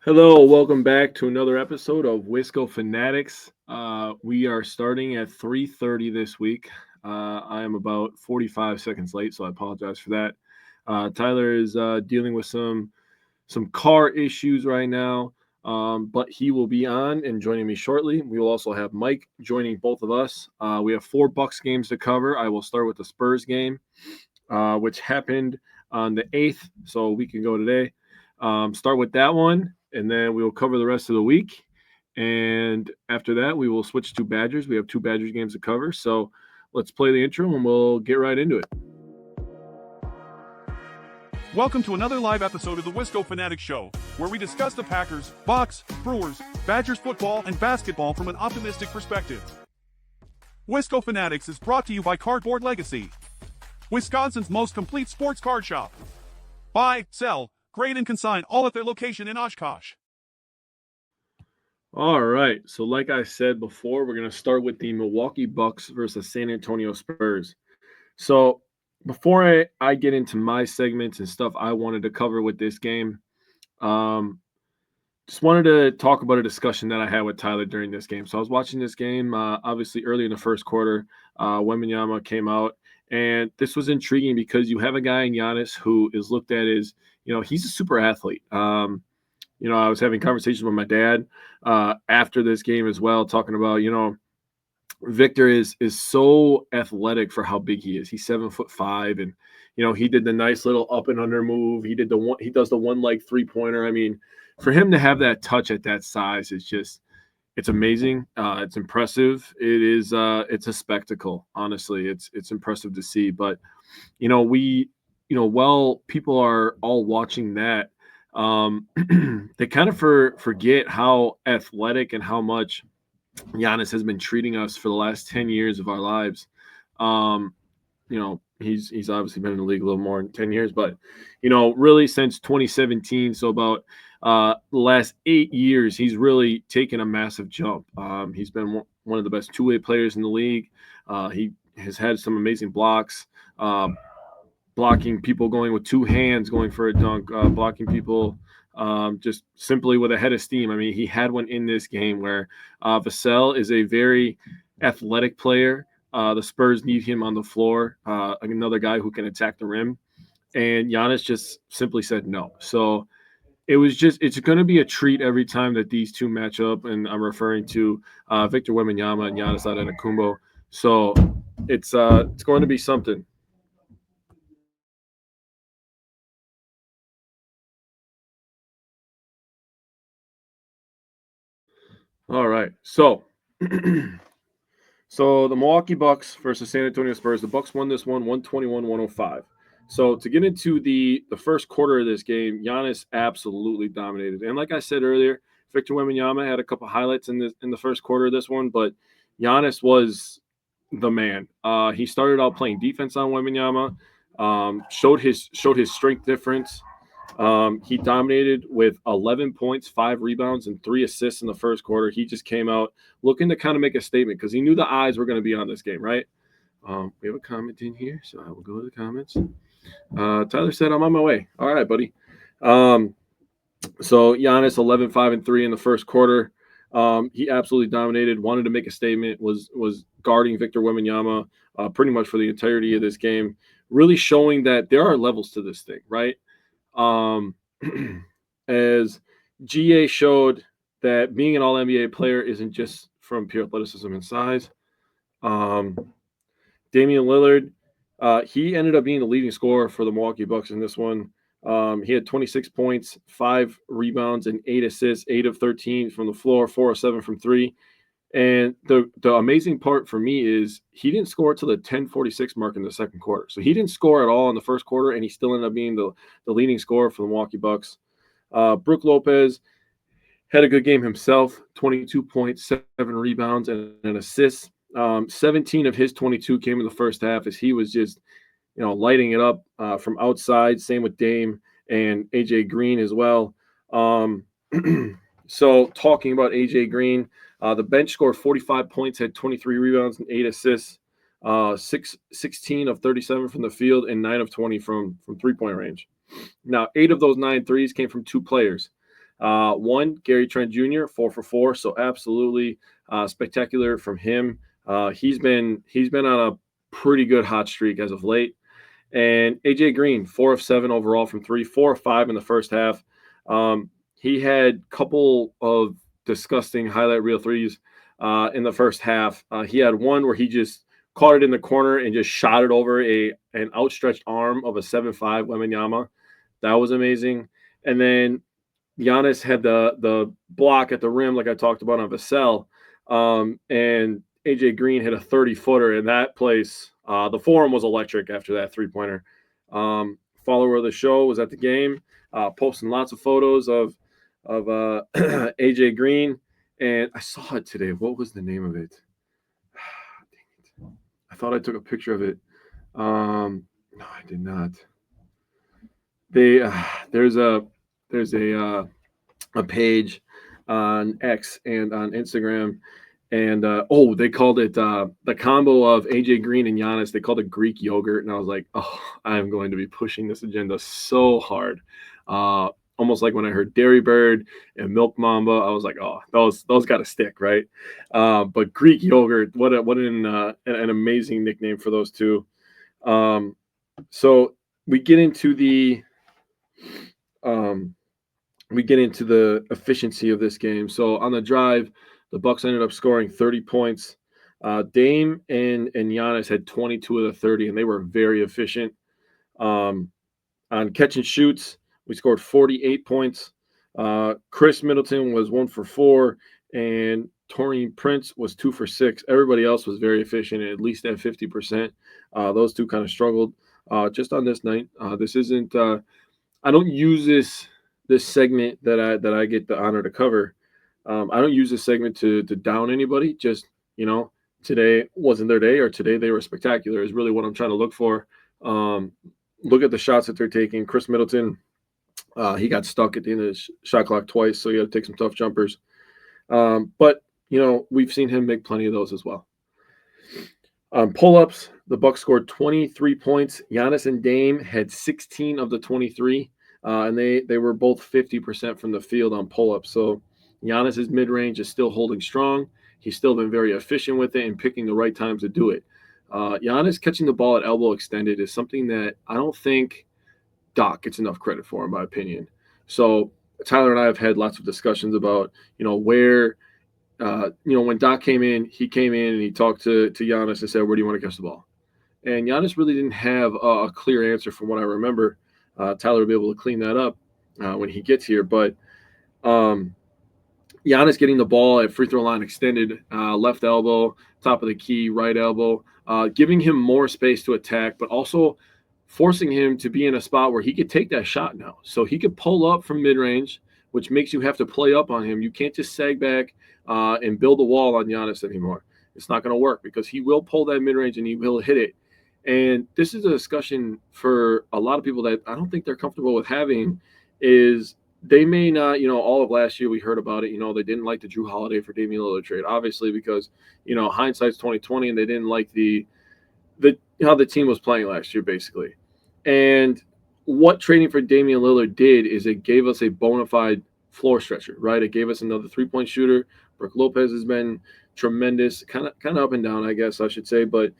Hello, welcome back to another episode of Wisco Fanatics. We are starting at 3:30 this week. I am about 45 seconds late, so I apologize for that. Tyler is dealing with some car issues right now, but he will be on and joining me shortly. We will also have Mike joining both of us. We have four Bucks games to cover. I will start with the Spurs game, which happened on the 8th, so a week ago today. Start with that one, and then we will cover the rest of the week. And after that, we will switch to Badgers. We have two Badgers games to cover. So let's play the intro and we'll get right into it. Welcome to another live episode of the Wisco Fanatics Show, where we discuss the Packers, Bucks, Brewers, Badgers football, and basketball from an optimistic perspective. Wisco Fanatics is brought to you by Cardboard Legacy, Wisconsin's most complete sports card shop. Buy, sell, grade, and consign all at their location in Oshkosh. All right. So like I said before, we're going to start with the Milwaukee Bucks versus San Antonio Spurs. So before I get into my segments and stuff I wanted to cover with this game, just wanted to talk about a discussion that I had with Tyler during this game. So I was watching this game, obviously early in the first quarter. Wembanyama came out, and this was intriguing because you have a guy in Giannis who is looked at as, he's a super athlete. I was having conversations with my dad after this game as well, talking about, Victor is so athletic for how big he is. He's 7'5", and he did the nice little up and under move. He does the one leg 3-pointer. I mean, for him to have that touch at that size is it's amazing. It's impressive. It's a spectacle. Honestly, it's impressive to see. But while people are all watching that, they kind of forget how athletic and how much Giannis has been treating us for the last 10 years of our lives. He's obviously been in the league a little more than 10 years, but, really since 2017, so about the last 8 years, he's really taken a massive jump. He's been one of the best two-way players in the league. He has had some amazing blocks, blocking people going with two hands, going for a dunk, blocking people just simply with a head of steam. I mean, he had one in this game where Vassell is a very athletic player. The Spurs need him on the floor, another guy who can attack the rim. And Giannis just simply said no. So it's going to be a treat every time that these two match up. And I'm referring to Victor Wembanyama and Giannis Antetokounmpo. So it's going to be something. All right. So so the Milwaukee Bucks versus San Antonio Spurs. The Bucks won this one 121-105. So to get into the first quarter of this game, Giannis absolutely dominated. And like I said earlier, Victor Wembanyama had a couple highlights in the first quarter of this one, but Giannis was the man. He started out playing defense on Wembanyama, showed his strength difference. He dominated with 11 points, 5 rebounds, and 3 assists in the first quarter. He just came out looking to kind of make a statement because he knew the eyes were going to be on this game, right? We have a comment in here, so I will go to the comments. Tyler said, I'm on my way. All right, buddy. So Giannis, 11, 5, and 3 in the first quarter. He absolutely dominated, wanted to make a statement, was guarding Victor Wembanyama pretty much for the entirety of this game, really showing that there are levels to this thing, right? As GA showed that being an all-NBA player isn't just from pure athleticism and size. Damian Lillard, he ended up being the leading scorer for the Milwaukee Bucks in this one. He had 26 points, 5 rebounds, and 8 assists, 8 of 13 from the floor, 4 of 7 from 3. And the amazing part for me is he didn't score till the 10:46 mark in the second quarter. So he didn't score at all in the first quarter, and he still ended up being the leading scorer for the Milwaukee Bucks. Brook Lopez had a good game himself, 22 points, 7 rebounds, and an assist. 17 of his 22 came in the first half as he was just, lighting it up from outside. Same with Dame and AJ Green as well. So talking about AJ Green, the bench scored 45 points, had 23 rebounds and 8 assists, 16 of 37 from the field, and 9 of 20 from three-point range. Now, 8 of those 9 threes came from 2 players. One, Gary Trent Jr., 4 for 4, so absolutely spectacular from him. He's been on a pretty good hot streak as of late. And AJ Green, 4 of 7 overall from three, 4 of 5 in the first half. He had a couple of disgusting highlight reel threes in the first half. He had one where he just caught it in the corner and just shot it over an outstretched arm of a 7'5" Wembanyama. That was amazing. And then Giannis had the block at the rim, like I talked about on Vassell, and AJ Green hit a 30-footer in that place. The forum was electric after that three-pointer. Follower of the show was at the game, posting lots of photos of AJ Green, and I saw it today. What was the name of it? I thought I took a picture of it. No, I did not. There's a page on X and on Instagram, and they called it the combo of AJ Green and Giannis. They called it Greek yogurt, and I was like, oh, I am going to be pushing this agenda so hard. Almost like when I heard Dairy Bird and Milk Mamba, I was like, oh, those got to stick, right? But Greek yogurt, what an amazing nickname for those two. So we get into the efficiency of this game. So on the drive, the Bucks ended up scoring 30 points. Dame and Giannis had 22 of the 30, and they were very efficient. On catch and shoots, we scored 48 points. Chris Middleton was 1 for 4, and Taurean Prince was 2 for 6. Everybody else was very efficient, at least at 50%. Those two kind of struggled just on this night. This isn't. I don't use this segment that I get the honor to cover. I don't use this segment to down anybody. Just, today wasn't their day, or today they were spectacular is really what I'm trying to look for. Look at the shots that they're taking. Chris Middleton, he got stuck at the end of the shot clock twice, so he had to take some tough jumpers. But we've seen him make plenty of those as well. Pull-ups, the Bucks scored 23 points. Giannis and Dame had 16 of the 23. And they were both 50% from the field on pull-ups. So Giannis's mid-range is still holding strong. He's still been very efficient with it and picking the right times to do it. Giannis catching the ball at elbow extended is something that I don't think Doc gets enough credit for, in my opinion. So Tyler and I have had lots of discussions about, where, when Doc came in and he talked to Giannis and said, where do you want to catch the ball? And Giannis really didn't have a clear answer from what I remember. Tyler will be able to clean that up when he gets here. But Giannis getting the ball at free throw line extended, left elbow, top of the key, right elbow, giving him more space to attack, but also forcing him to be in a spot where he could take that shot now. So he could pull up from mid-range, which makes you have to play up on him. You can't just sag back and build a wall on Giannis anymore. It's not going to work because he will pull that mid-range and he will hit it. And this is a discussion for a lot of people that I don't think they're comfortable with having. Is they may not, all of last year we heard about it. They didn't like the Drew Holiday for Damian Lillard trade, obviously, because hindsight's 2020, and they didn't like the how the team was playing last year, basically. And what trading for Damian Lillard did is it gave us a bona fide floor stretcher, right? It gave us another 3-point shooter. Brook Lopez has been tremendous, kind of up and down, I guess I should say, but.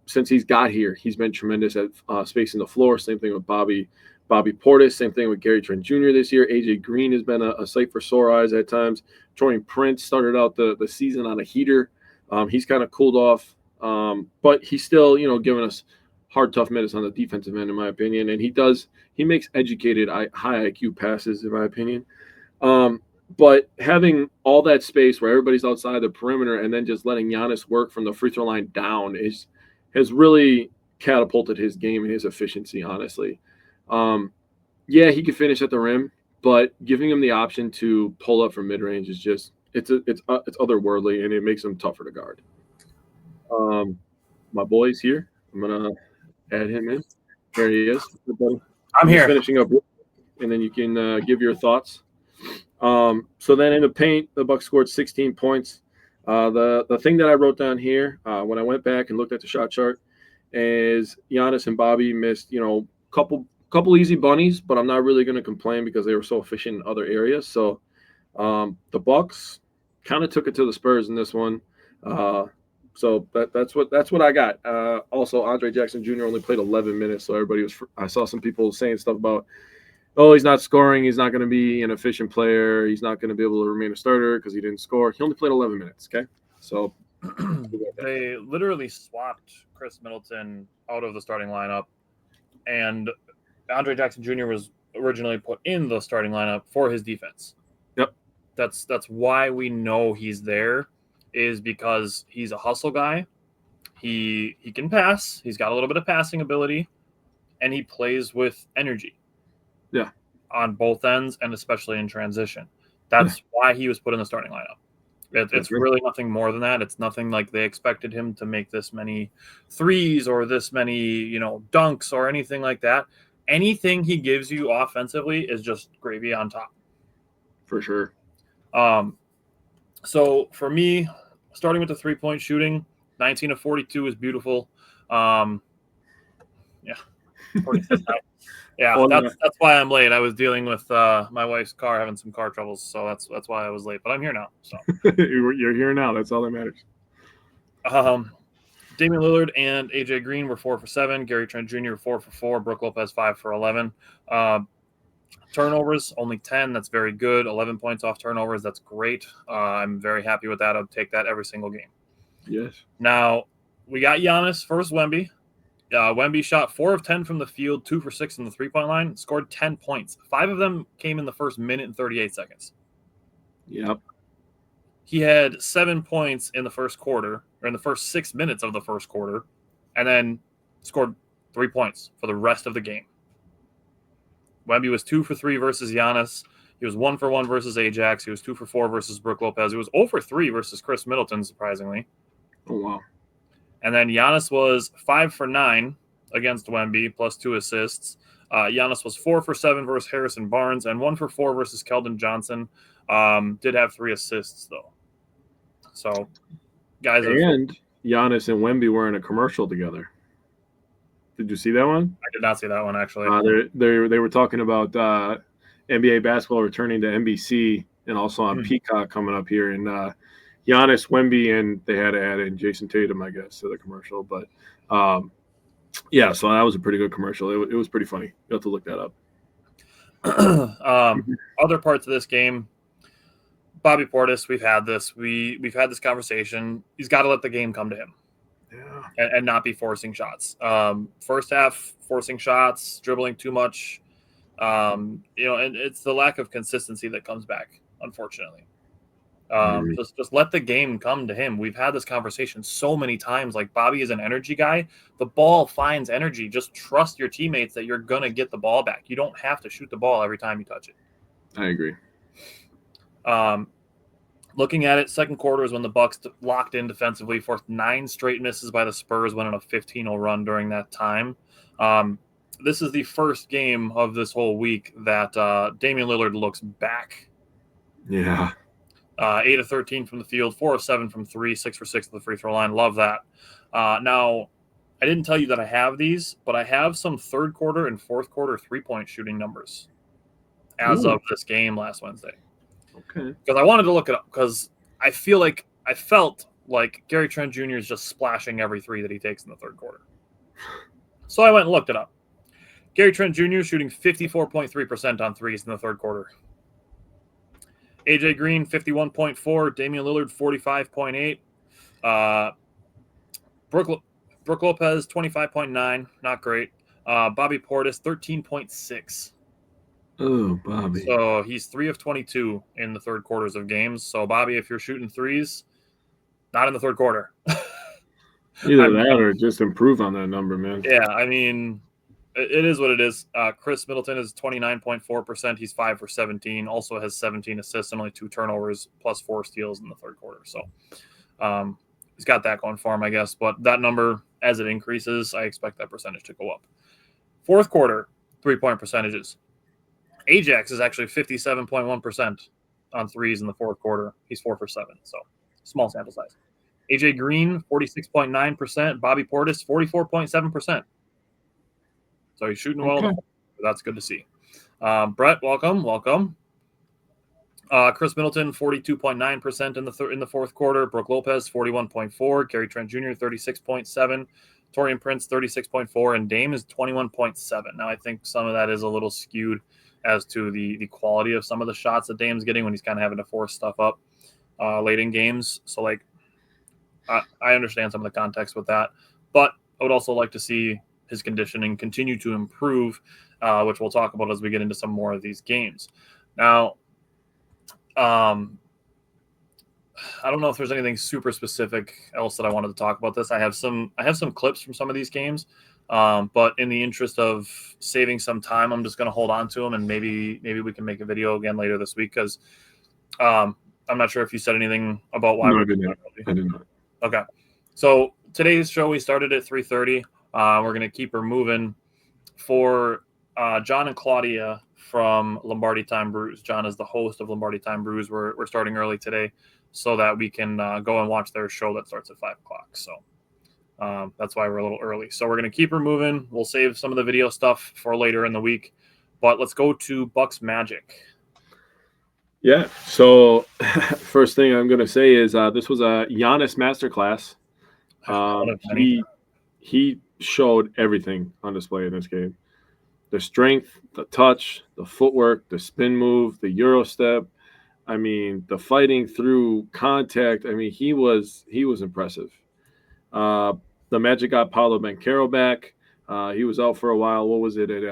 Since he's got here, he's been tremendous at spacing the floor. Same thing with Bobby Portis. Same thing with Gary Trent Jr. this year. AJ Green has been a sight for sore eyes at times. Taurean Prince started out the season on a heater. He's kind of cooled off, but he's still, giving us hard, tough minutes on the defensive end, in my opinion. And he makes educated, high IQ passes, in my opinion. But having all that space where everybody's outside the perimeter and then just letting Giannis work from the free throw line down has really catapulted his game and his efficiency, honestly. Yeah, he could finish at the rim, but giving him the option to pull up from mid-range is just it's otherworldly, and it makes him tougher to guard. My boy's here. I'm gonna add him in. There he is. I'm here. Finishing up, and then you can give your thoughts. So then in the paint, the Bucks scored 16 points. The thing that I wrote down here when I went back and looked at the shot chart is Giannis and Bobby missed, couple easy bunnies, but I'm not really going to complain because they were so efficient in other areas. So The Bucks kind of took it to the Spurs in this one. So that's what I got. Also, Andre Jackson Jr. only played 11 minutes, so everybody was. I saw some people saying stuff about, oh, he's not scoring. He's not going to be an efficient player. He's not going to be able to remain a starter because he didn't score. He only played 11 minutes. Okay, so they literally swapped Chris Middleton out of the starting lineup, and Andre Jackson Jr. was originally put in the starting lineup for his defense. Yep, that's why we know he's there, is because he's a hustle guy. He can pass. He's got a little bit of passing ability, and he plays with energy. Yeah, on both ends, and especially in transition. That's why he was put in the starting lineup. It's really nothing more than that. It's nothing like they expected him to make this many threes or this many, dunks or anything like that. Anything he gives you offensively is just gravy on top. For sure. So for me, starting with the 3-point shooting, 19 of 42 is beautiful. Yeah. 46. Yeah, that's why I'm late. I was dealing with my wife's car, having some car troubles, so that's why I was late. But I'm here now. So you're here now. That's all that matters. Damian Lillard and AJ Green were 4 for 7. Gary Trent Jr. 4 for 4. Brook Lopez 5 for 11. Turnovers only 10. That's very good. 11 points off turnovers. That's great. I'm very happy with that. I'll take that every single game. Yes. Now we got Giannis versus Wemby. Wemby shot 4 of 10 from the field, 2 for 6 from the 3-point line, scored 10 points. 5 of them came in the first minute and 38 seconds. Yep. He had 7 points in the first quarter, or in the first 6 minutes of the first quarter, and then scored 3 points for the rest of the game. Wemby was 2 for 3 versus Giannis. He was 1 for 1 versus Ajax. He was 2 for 4 versus Brook Lopez. He was 0 for 3 versus Chris Middleton, surprisingly. Oh, wow. And then Giannis was 5 for 9 against Wemby, plus 2 assists. Giannis was 4 for 7 versus Harrison Barnes, and 1 for 4 versus Keldon Johnson. Did have 3 assists, though. So, guys. And Giannis and Wemby were in a commercial together. Did you see that one? I did not see that one, actually. They were talking about NBA basketball returning to NBC and also on Peacock coming up here. And Giannis, Wemby, and they had to add in Jason Tatum, I guess, to the commercial. But, yeah, so that was a pretty good commercial. It was pretty funny. You'll have to look that up. Other parts of this game, Bobby Portis, we've had this. We've had this conversation. He's got to let the game come to him. Yeah. And not be forcing shots. First half, forcing shots, dribbling too much. And it's the lack of consistency that comes back, unfortunately. Just let the game come to him. We've had this conversation so many times. Like, Bobby is an energy guy. The ball finds energy. Just trust your teammates that you're going to get the ball back. You don't have to shoot the ball every time you touch it. I agree. Looking at it, second quarter is when the Bucks locked in defensively, forced 9 straight misses by the Spurs, went on a 15-0 run during that time. This is the first game of this whole week that Damian Lillard looks back. Yeah. 8 of 13 from the field, 4 of 7 from 3, 6 for 6 at the free throw line. Love that. Now, I didn't tell you that I have these, but I have some third quarter and fourth quarter 3-point shooting numbers as of this game last Wednesday. Okay. Because I wanted to look it up because I felt like Gary Trent Jr. is just splashing every 3 that he takes in the third quarter. So I went and looked it up. Gary Trent Jr. shooting 54.3% on threes in the third quarter. AJ Green, 51.4. Damian Lillard, 45.8. Brook Lopez, 25.9. Not great. Bobby Portis, 13.6. Oh, Bobby. So he's 3 of 22 in the third quarters of games. So, Bobby, if you're shooting threes, not in the third quarter. Either that or just improve on that number, man. Yeah, I mean, it is what it is. Chris Middleton is 29.4%. He's 5 for 17. Also has 17 assists and only 2 turnovers, plus 4 steals in the third quarter. So he's got that going for him, I guess. But that number, as it increases, I expect that percentage to go up. Fourth quarter, 3-point percentages. Ajax is actually 57.1% on threes in the fourth quarter. He's 4 for 7, so small sample size. AJ Green, 46.9%. Bobby Portis, 44.7%. So he's shooting well. Okay. That's good to see. Brett, welcome. Chris Middleton, 42.9% in the fourth quarter. Brook Lopez, 41.4%. Gary Trent Jr., 36.7%. Taurean Prince, 36.4%. And Dame is 21.7%. Now, I think some of that is a little skewed as to the quality of some of the shots that Dame's getting when he's kind of having to force stuff up late in games. So, like, I understand some of the context with that. But I would also like to see his conditioning continue to improve, which we'll talk about as we get into some more of these games. Now, I don't know if there's anything super specific else that I wanted to talk about this. I have some clips from some of these games, but in the interest of saving some time, I'm just going to hold on to them, and maybe we can make a video again later this week because I'm not sure if you said anything about why. No, I did not. Okay, so today's show we started at 3:30. We're going to keep her moving for John and Claudia from Lombardi Time Brews. John is the host of Lombardi Time Brews. We're starting early today so that we can go and watch their show that starts at 5 o'clock. So that's why we're a little early. So we're going to keep her moving. We'll save some of the video stuff for later in the week. But let's go to Bucks Magic. Yeah. So first thing I'm going to say is this was a Giannis masterclass. He showed everything on display in this game. The strength, the touch, the footwork, the spin move, the Euro step. I mean, the fighting through contact. I mean, he was impressive. The Magic got Paolo Banchero back. He was out for a while. What was it at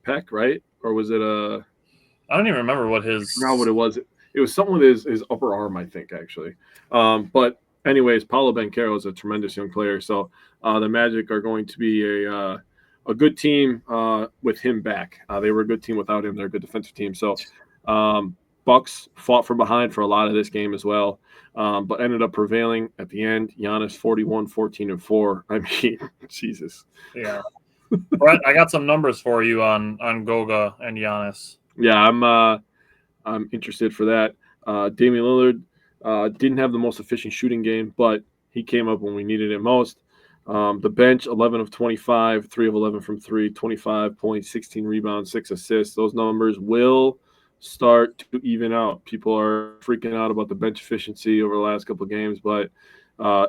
pec, right? Or was it a? I don't even remember what his. I forgot what it was. It was something with his upper arm, I think, actually. But anyways, Paolo Banchero is a tremendous young player. So the Magic are going to be a good team with him back. They were a good team without him. They're a good defensive team. So Bucks fought from behind for a lot of this game as well, but ended up prevailing at the end. Giannis 41, 14, and 4. I mean, Jesus. Yeah. Brett, I got some numbers for you on Goga and Giannis. Yeah, I'm interested for that. Damian Lillard didn't have the most efficient shooting game, but he came up when we needed it most. The bench, 11 of 25, 3 of 11 from 3, 25 points, 16 rebounds, 6 assists. Those numbers will start to even out. People are freaking out about the bench efficiency over the last couple of games, but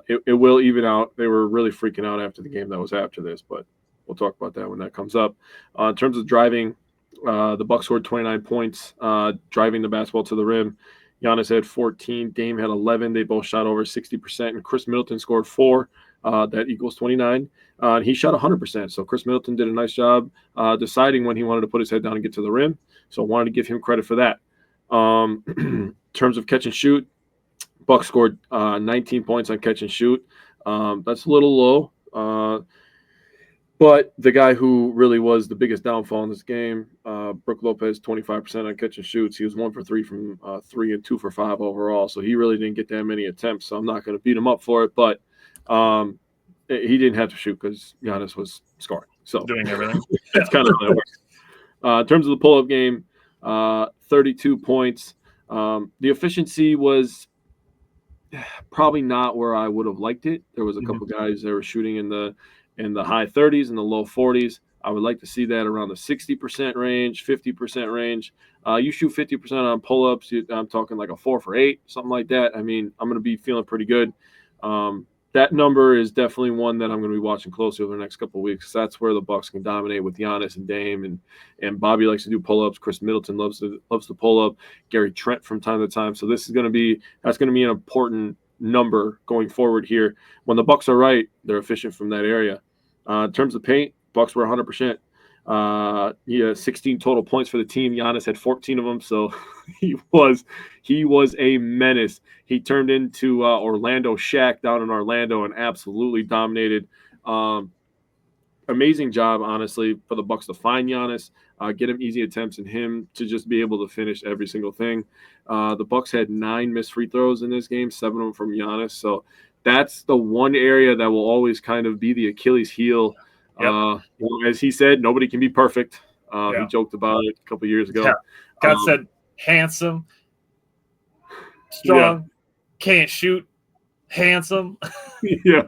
it will even out. They were really freaking out after the game that was after this, but we'll talk about that when that comes up. In terms of driving, the Bucks scored 29 points, driving the basketball to the rim. Giannis had 14. Dame had 11. They both shot over 60%, and Chris Middleton scored 4. That equals 29. He shot 100%. So Chris Middleton did a nice job deciding when he wanted to put his head down and get to the rim. So I wanted to give him credit for that. In terms of catch and shoot, Bucks scored 19 points on catch and shoot. That's a little low. But the guy who really was the biggest downfall in this game, Brook Lopez, 25% on catch and shoots. He was 1 for 3 from 3 and 2 for 5 overall. So he really didn't get that many attempts. So I'm not going to beat him up for it. But he didn't have to shoot because Giannis was scoring. So doing everything. That's kind of how that works. In terms of the pull-up game, 32 points. The efficiency was probably not where I would have liked it. There was a couple guys that were shooting in the high 30s and the low 40s. I would like to see that around the 60% range, 50% range. You shoot 50% on pull-ups, I'm talking like a 4 for 8, something like that. I mean, I'm going to be feeling pretty good. That number is definitely one that I'm going to be watching closely over the next couple of weeks. That's where the Bucks can dominate with Giannis and Dame, and Bobby likes to do pull-ups. Chris Middleton loves to pull up. Gary Trent from time to time. So that's going to be an important number going forward here. When the Bucks are right, they're efficient from that area. In terms of paint, Bucks were 100%. He had 16 total points for the team. Giannis had 14 of them, so he was a menace. He turned into Orlando Shaq down in Orlando and absolutely dominated. Amazing job, honestly, for the Bucks to find Giannis, get him easy attempts, and him to just be able to finish every single thing. The Bucks had 9 missed free throws in this game, 7 of them from Giannis. So that's the one area that will always kind of be the Achilles heel. Yep. As he said, nobody can be perfect. He joked about it a couple years ago. Yeah. God said, handsome, strong, can't shoot, handsome. Yeah.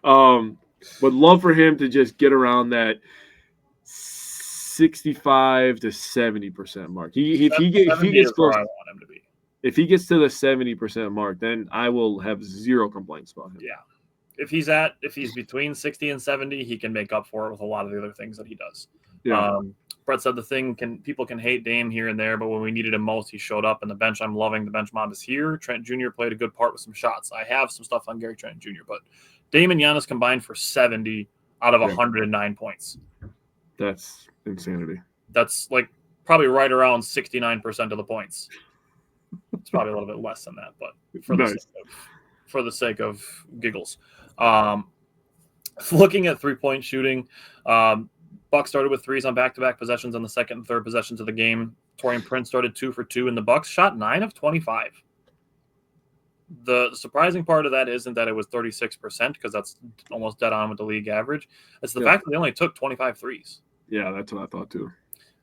Would love for him to just get around that 65 to 70% mark. If he 70 gets is where close, I want him to be. if he gets to the 70% mark, then I will have zero complaints about him. Yeah. If he's between 60 and 70, he can make up for it with a lot of the other things that he does. Yeah. Brett said people can hate Dame here and there, but when we needed him most, he showed up. And the bench, I'm loving. The bench mob is here. Trent Jr. played a good part with some shots. I have some stuff on Gary Trent Jr., but Dame and Giannis combined for 70 out of 109 points. That's insanity. That's like probably right around 69% of the points. It's probably a little bit less than that, but for the sake of giggles. Looking at three-point shooting, Bucks started with threes on back-to-back possessions on the second and third possessions of the game. Taurean Prince started 2 for 2, and the Bucks shot 9 of 25. The surprising part of that isn't that it was 36%, because that's almost dead on with the league average. It's the fact that they only took 25 threes. Yeah, that's what I thought too.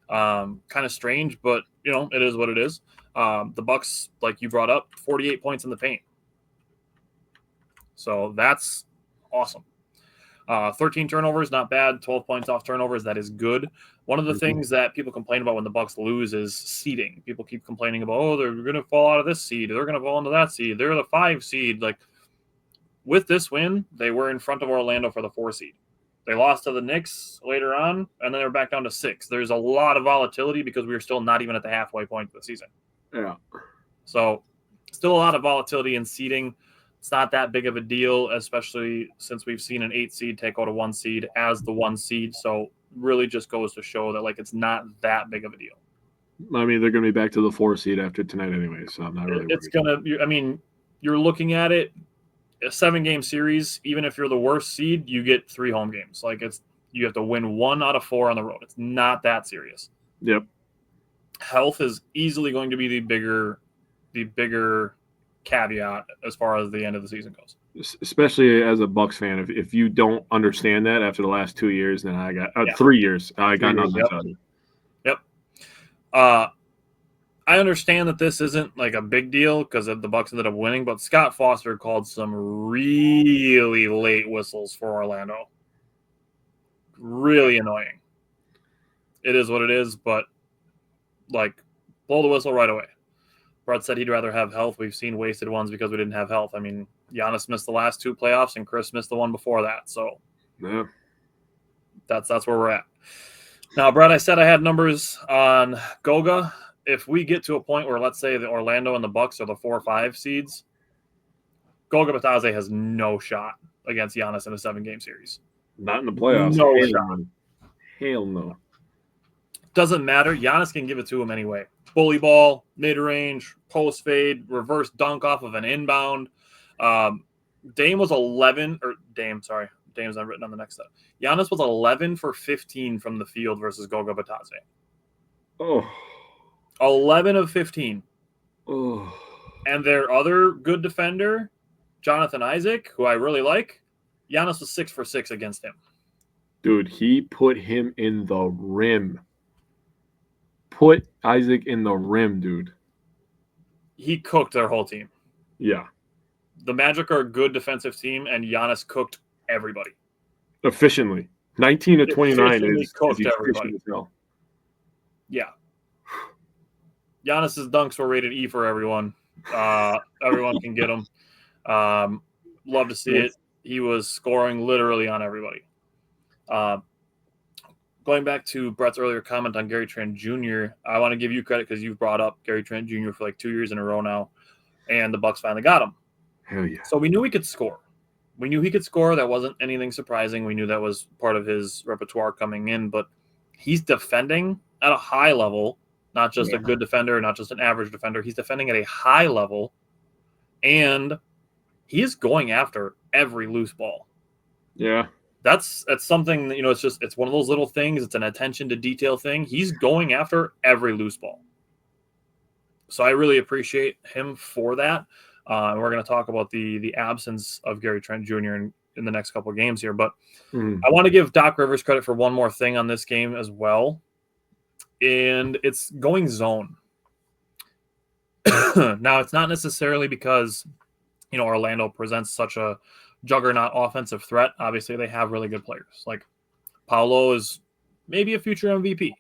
Kind of strange, but it is what it is. The Bucks, like you brought up, 48 points in the paint. So that's awesome. 13 turnovers, not bad. 12 points off turnovers, that is good. One of the things that people complain about when the Bucks lose is seeding. People keep complaining about, they're going to fall out of this seed. They're going to fall into that seed. They're the 5 seed. Like, with this win, they were in front of Orlando for the 4 seed. They lost to the Knicks later on, and then they were back down to 6. There's a lot of volatility because we were still not even at the halfway point of the season. Yeah. So still a lot of volatility in seeding. It's not that big of a deal, especially since we've seen an 8 seed take out a 1 seed as the 1 seed. So really just goes to show that it's not that big of a deal. I mean, they're going to be back to the 4 seed after tonight anyway, so I'm not really worried. It's going to – I mean, you're looking at it, a 7-game series, even if you're the worst seed, you get 3 home games. You have to win 1 out of 4 on the road. It's not that serious. Yep. Health is easily going to be the bigger caveat as far as the end of the season goes. Especially as a Bucks fan, if you don't understand that after the last 2 years, then I got 3 years. I got nothing to tell you. Yep. I understand that this isn't a big deal because the Bucks ended up winning, but Scott Foster called some really late whistles for Orlando. Really annoying. It is what it is, but blow the whistle right away. Brett said he'd rather have health. We've seen wasted ones because we didn't have health. I mean, Giannis missed the last 2 playoffs, and Chris missed the one before that. So yeah, that's where we're at. Now, Brett, I said I had numbers on Goga. If we get to a point where, let's say, the Orlando and the Bucks are the 4 or 5 seeds, Goga Bitadze has no shot against Giannis in a 7-game series. Not in the playoffs. No shot. Hell no. Doesn't matter. Giannis can give it to him anyway. Bully ball, mid-range, post fade, reverse dunk off of an inbound. Dame was 11 – Dame's not written on the next set. Giannis was 11 for 15 from the field versus Goga Bitadze. Oh. 11 of 15. Oh. And their other good defender, Jonathan Isaac, who I really like, Giannis was 6 for 6 against him. Dude, he put him in the rim. Put Isaac in the rim, dude. He cooked their whole team. Yeah. The Magic are a good defensive team, and Giannis cooked everybody. Efficiently. 19 to 29 is cooked everybody. Yeah. Giannis's dunks were rated E for everyone. Everyone can get them. Love to see it. He was scoring literally on everybody. Going back to Brett's earlier comment on Gary Trent Jr., I want to give you credit because you've brought up Gary Trent Jr. for 2 years in a row now, and the Bucks finally got him. Hell yeah. So we knew he could score. That wasn't anything surprising. We knew that was part of his repertoire coming in, but he's defending at a high level, not just a good defender, not just an average defender. He's defending at a high level, and he is going after every loose ball. Yeah. That's something, it's one of those little things. It's an attention to detail thing. He's going after every loose ball. So I really appreciate him for that. And we're going to talk about the absence of Gary Trent Jr. in the next couple of games here. But I want to give Doc Rivers credit for one more thing on this game as well. And it's going zone. Now, it's not necessarily because, Orlando presents such a juggernaut offensive threat. Obviously, they have really good players. Paolo is maybe a future MVP.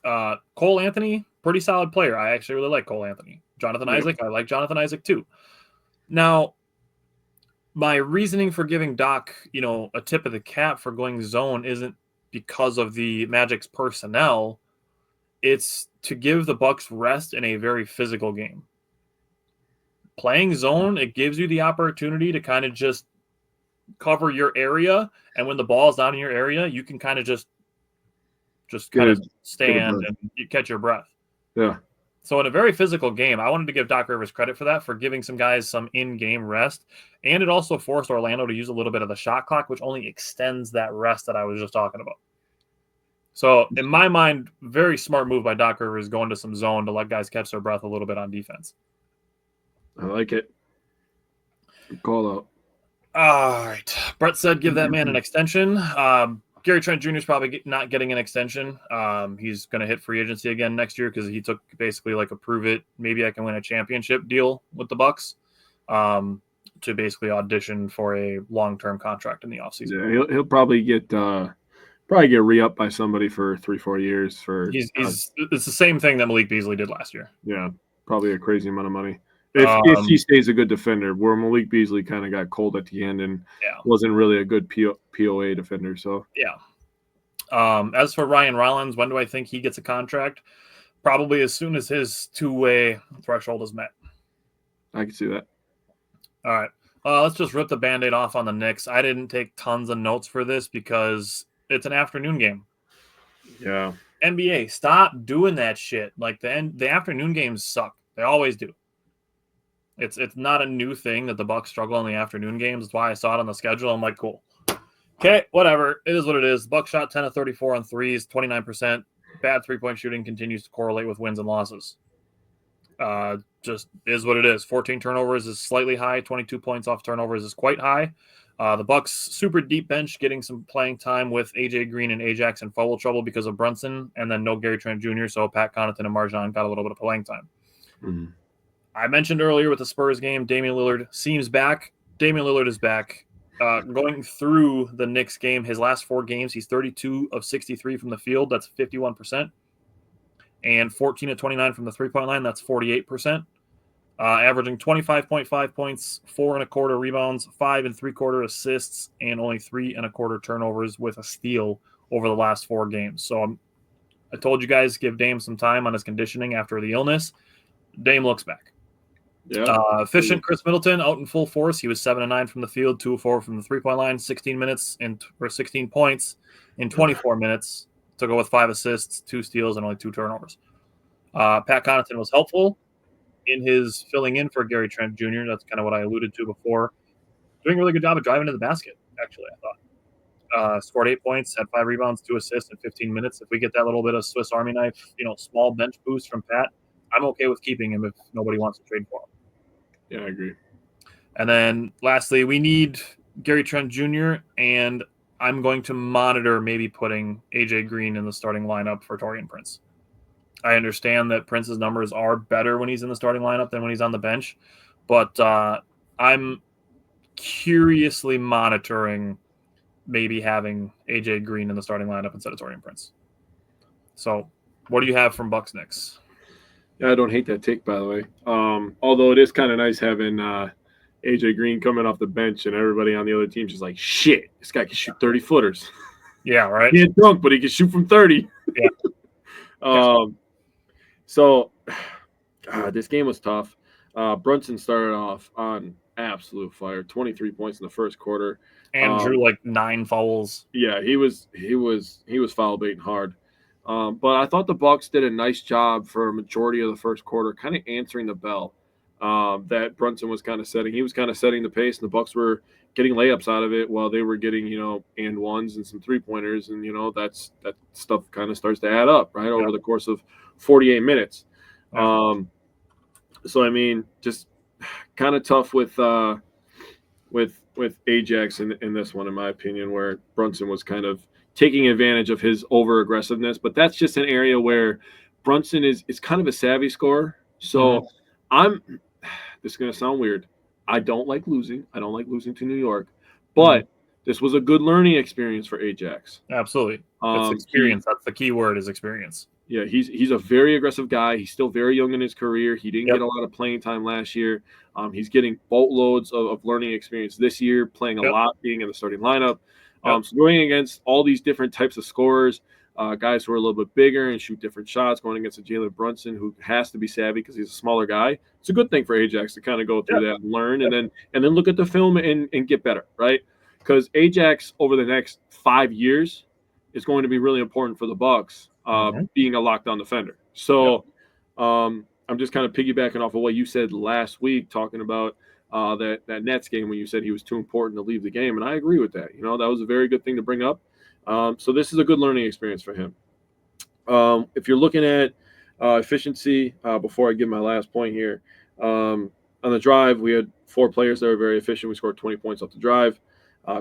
Cole Anthony, pretty solid player. I actually really like Cole Anthony. Jonathan Yeah. Isaac, I like Jonathan Isaac too. Now, my reasoning for giving Doc, a tip of the cap for going zone isn't because of the Magic's personnel. It's to give the Bucks rest in a very physical game. Playing zone, it gives you the opportunity to kind of just cover your area, and when the ball's not in your area, you can kind of just kind of stand and you catch your breath. Yeah. So in a very physical game, I wanted to give Doc Rivers credit for that, for giving some guys some in-game rest. And it also forced Orlando to use a little bit of the shot clock, which only extends that rest that I was just talking about. So in my mind, very smart move by Doc Rivers going to some zone to let guys catch their breath a little bit on defense. I like it. Good call out. All right. Brett said give that man an extension. Gary Trent Jr. is probably not getting an extension. He's going to hit free agency again next year because he took basically like a prove it, maybe I can win a championship deal with the Bucks to basically audition for a long-term contract in the offseason. Yeah, he'll probably get re-upped by somebody for 3-4 years. It's the same thing that Malik Beasley did last year. Yeah, probably a crazy amount of money. If he stays a good defender, where Malik Beasley kind of got cold at the end and wasn't really a good POA defender. So as for Ryan Rollins, when do I think he gets a contract? Probably as soon as his two-way threshold is met. I can see that. All right. Let's just rip the Band-Aid off on the Knicks. I didn't take tons of notes for this because it's an afternoon game. Yeah. NBA, stop doing that shit. Like the afternoon games suck. They always do. It's not a new thing that the Bucks struggle in the afternoon games. That's why I saw it on the schedule. I'm like, cool. Okay, whatever. It is what it is. The Bucks shot 10 of 34 on threes, 29%. Bad three-point shooting continues to correlate with wins and losses. Just is what it is. 14 turnovers is slightly high. 22 points off turnovers is quite high. The Bucks super deep bench getting some playing time with AJ Green and Ajax in foul trouble because of Brunson, and then no Gary Trent Jr., so Pat Connaughton and Marjan got a little bit of playing time. Mm-hmm. I mentioned earlier with the Spurs game, Damian Lillard seems back. Damian Lillard is back. Going through the Knicks game, his last 4 games, he's 32 of 63 from the field. That's 51%. And 14 of 29 from the three-point line. That's 48%. Averaging 25.5 points, 4 1/4 rebounds, 5 3/4 assists, and only 3 1/4 turnovers with a steal over the last 4 games. So I told you guys, give Dame some time on his conditioning after the illness. Dame looks back. Yeah. Efficient Chris Middleton out in full force. He was 7 of 9 from the field, 2 of 4 from the three-point line, 16 minutes for 16 points in 24 minutes to go with 5 assists, 2 steals, and only 2 turnovers. Pat Connaughton was helpful in his filling in for Gary Trent Jr. That's kind of what I alluded to before. Doing a really good job of driving to the basket, actually, I thought. Scored 8 points, had 5 rebounds, 2 assists in 15 minutes. If we get that little bit of Swiss Army knife, small bench boost from Pat, I'm okay with keeping him if nobody wants to trade for him. Yeah, I agree. And then lastly, we need Gary Trent Jr., and I'm going to monitor maybe putting AJ Green in the starting lineup for Taurean Prince. I understand that Prince's numbers are better when he's in the starting lineup than when he's on the bench, but I'm curiously monitoring maybe having AJ Green in the starting lineup instead of Taurean Prince. So what do you have from Bucks Knicks? Yeah, I don't hate that take, by the way. Although it is kind of nice having AJ Green coming off the bench and everybody on the other team just like, shit, this guy can shoot 30-footers. Yeah, right? He ain't drunk, but he can shoot from 30. Yeah. So this game was tough. Brunson started off on absolute fire, 23 points in the first quarter. And drew like 9 fouls. Yeah, he was foul baiting hard. But I thought the Bucks did a nice job for a majority of the first quarter, kind of answering the bell that Brunson was kind of setting. He was kind of setting the pace, and the Bucks were getting layups out of it while they were getting, and ones and some 3-pointers, and that stuff kind of starts to add up, right, over the course of 48 minutes. So I mean, just kind of tough with Ajax in this one, in my opinion, where Brunson was kind of taking advantage of his over aggressiveness, but that's just an area where Brunson is kind of a savvy scorer. So this is going to sound weird. I don't like losing. I don't like losing to New York, but this was a good learning experience for Ajax. Absolutely. It's experience. That's the key word, is experience. Yeah, he's a very aggressive guy. He's still very young in his career. He didn't Yep. get a lot of playing time last year. He's getting boatloads of learning experience this year, playing a Yep. lot, being in the starting lineup. Yep. So going against all these different types of scorers, guys who are a little bit bigger and shoot different shots, going against a Jalen Brunson who has to be savvy because he's a smaller guy. It's a good thing for Ajax to kind of go through that and learn, and then look at the film and get better, right? Because Ajax over the next 5 years is going to be really important for the Bucks, being a lockdown defender. So I'm just kind of piggybacking off of what you said last week, talking about that Nets game when you said he was too important to leave the game, and I agree with that. You know, that was a very good thing to bring up. So this is a good learning experience for him. If you're looking at efficiency, before I give my last point here, on the drive, we had 4 players that were very efficient. We scored 20 points off the drive.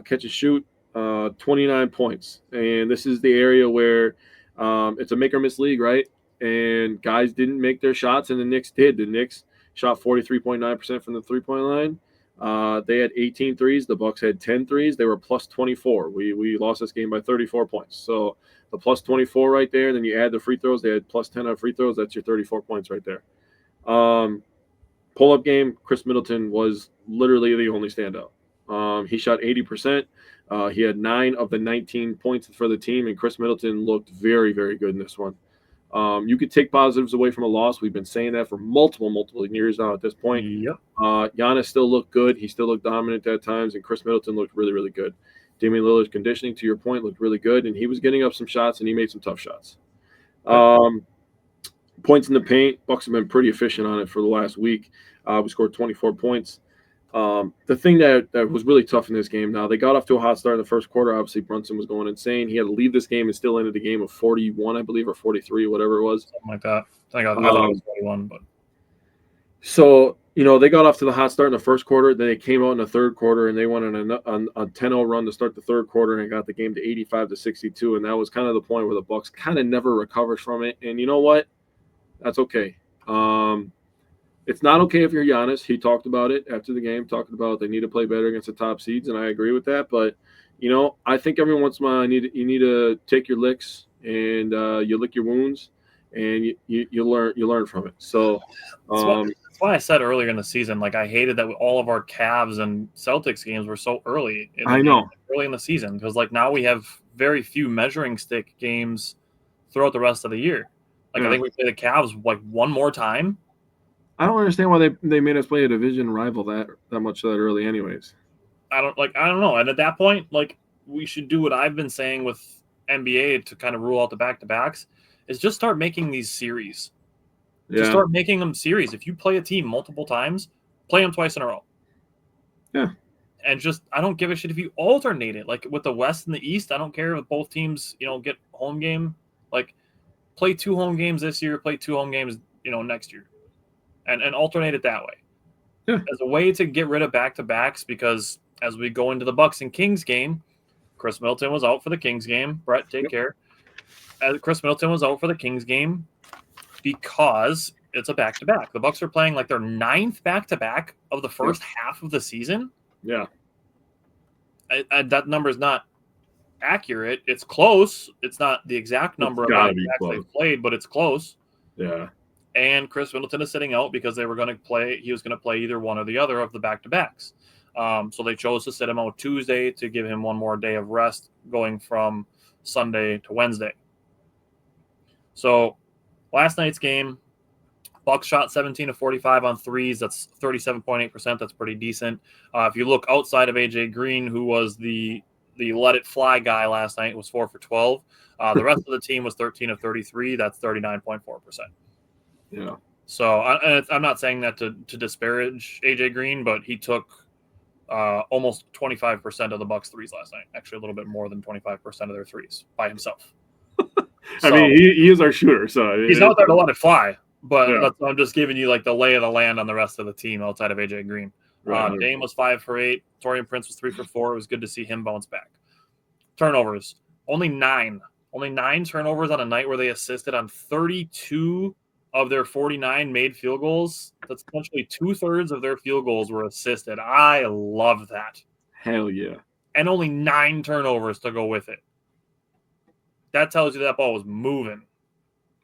Catch and shoot, 29 points. And this is the area where it's a make or miss league, right? And guys didn't make their shots, and the Knicks did. The Knicks shot 43.9% from the three-point line. They had 18 threes. The Bucks had 10 threes. They were plus 24. We lost this game by 34 points. So the plus 24 right there, then you add the free throws. They had plus 10 on free throws. That's your 34 points right there. Pull-up game, Chris Middleton was literally the only standout. He shot 80%. He had 9 of the 19 points for the team, and Chris Middleton looked very, very good in this one. You could take positives away from a loss. We've been saying that for multiple years now at this point. Yep. Giannis still looked good. He still looked dominant at times, and Chris Middleton looked really, really good. Damian Lillard's conditioning, to your point, looked really good, and he was getting up some shots, and he made some tough shots. Points in the paint, Bucks have been pretty efficient on it for the last week. We scored 24 points. The thing that was really tough in this game, now they got off to a hot start in the first quarter. Obviously, Brunson was going insane. He had to leave this game and still ended the game of 41, I believe, or 43, whatever it was. Something like that. I thought it was 41, but so, you know, they got off to the hot start in the first quarter. Then they came out in the third quarter and they went on a 10-0 run to start the third quarter and got the game to 85-62. And that was kind of the point where the Bucks kind of never recovers from it. And you know what? That's okay. It's not okay if you're Giannis. He talked about it after the game, talking about they need to play better against the top seeds, and I agree with that. But, you know, I think every once in a while you need to take your licks and you lick your wounds, and you learn from it. So that's why I said earlier in the season, like I hated that all of our Cavs and Celtics games were so early. Early in the season, because like now we have very few measuring stick games throughout the rest of the year. Like I think we play the Cavs like one more time. I don't understand why they made us play a division rival that much that early anyways. I don't know. And at that point, like we should do what I've been saying with NBA to kind of rule out the back-to-backs is just start making these series. Yeah. Just start making them series. If you play a team multiple times, play them twice in a row. Yeah. And just I don't give a shit if you alternate it. Like with the West and the East, I don't care if both teams, you know, get home game. Like play 2 home games this year, play 2 home games, you know, next year. And alternate it that way. Yeah. As a way to get rid of back-to-backs, because as we go into the Bucks and Kings game, Chris Middleton was out for the Kings game. Brett, take care. Chris Middleton was out for the Kings game because it's a back-to-back. The Bucks are playing like their 9th back-to-back of the first half of the season. Yeah. That number is not accurate. It's close. It's not the exact number of back-to-backs they've played, but it's close. Yeah. And Chris Middleton is sitting out because they were going to play. He was going to play either one or the other of the back-to-backs. So they chose to sit him out Tuesday to give him one more day of rest going from Sunday to Wednesday. So last night's game, Bucks shot 17 of 45 on threes. That's 37.8%. That's pretty decent. If you look outside of AJ Green, who was the let it fly guy last night, was 4 for 12. The rest of the team was 13 of 33. That's 39.4%. Yeah. So I'm not saying that to disparage AJ Green, but he took almost 25% of the Bucks threes last night. Actually, a little bit more than 25% of their threes by himself. I mean, he is our shooter, so he's out there to let it fly. But I'm just giving you like the lay of the land on the rest of the team outside of AJ Green. Right. Dame was 5 for 8. Taurean Prince was 3 for 4. It was good to see him bounce back. Turnovers, only 9 turnovers on a night where they assisted on 32 of their 49 made field goals. That's essentially 2/3 of their field goals were assisted. I love that. Hell yeah. And only 9 turnovers to go with it. That tells you that ball was moving.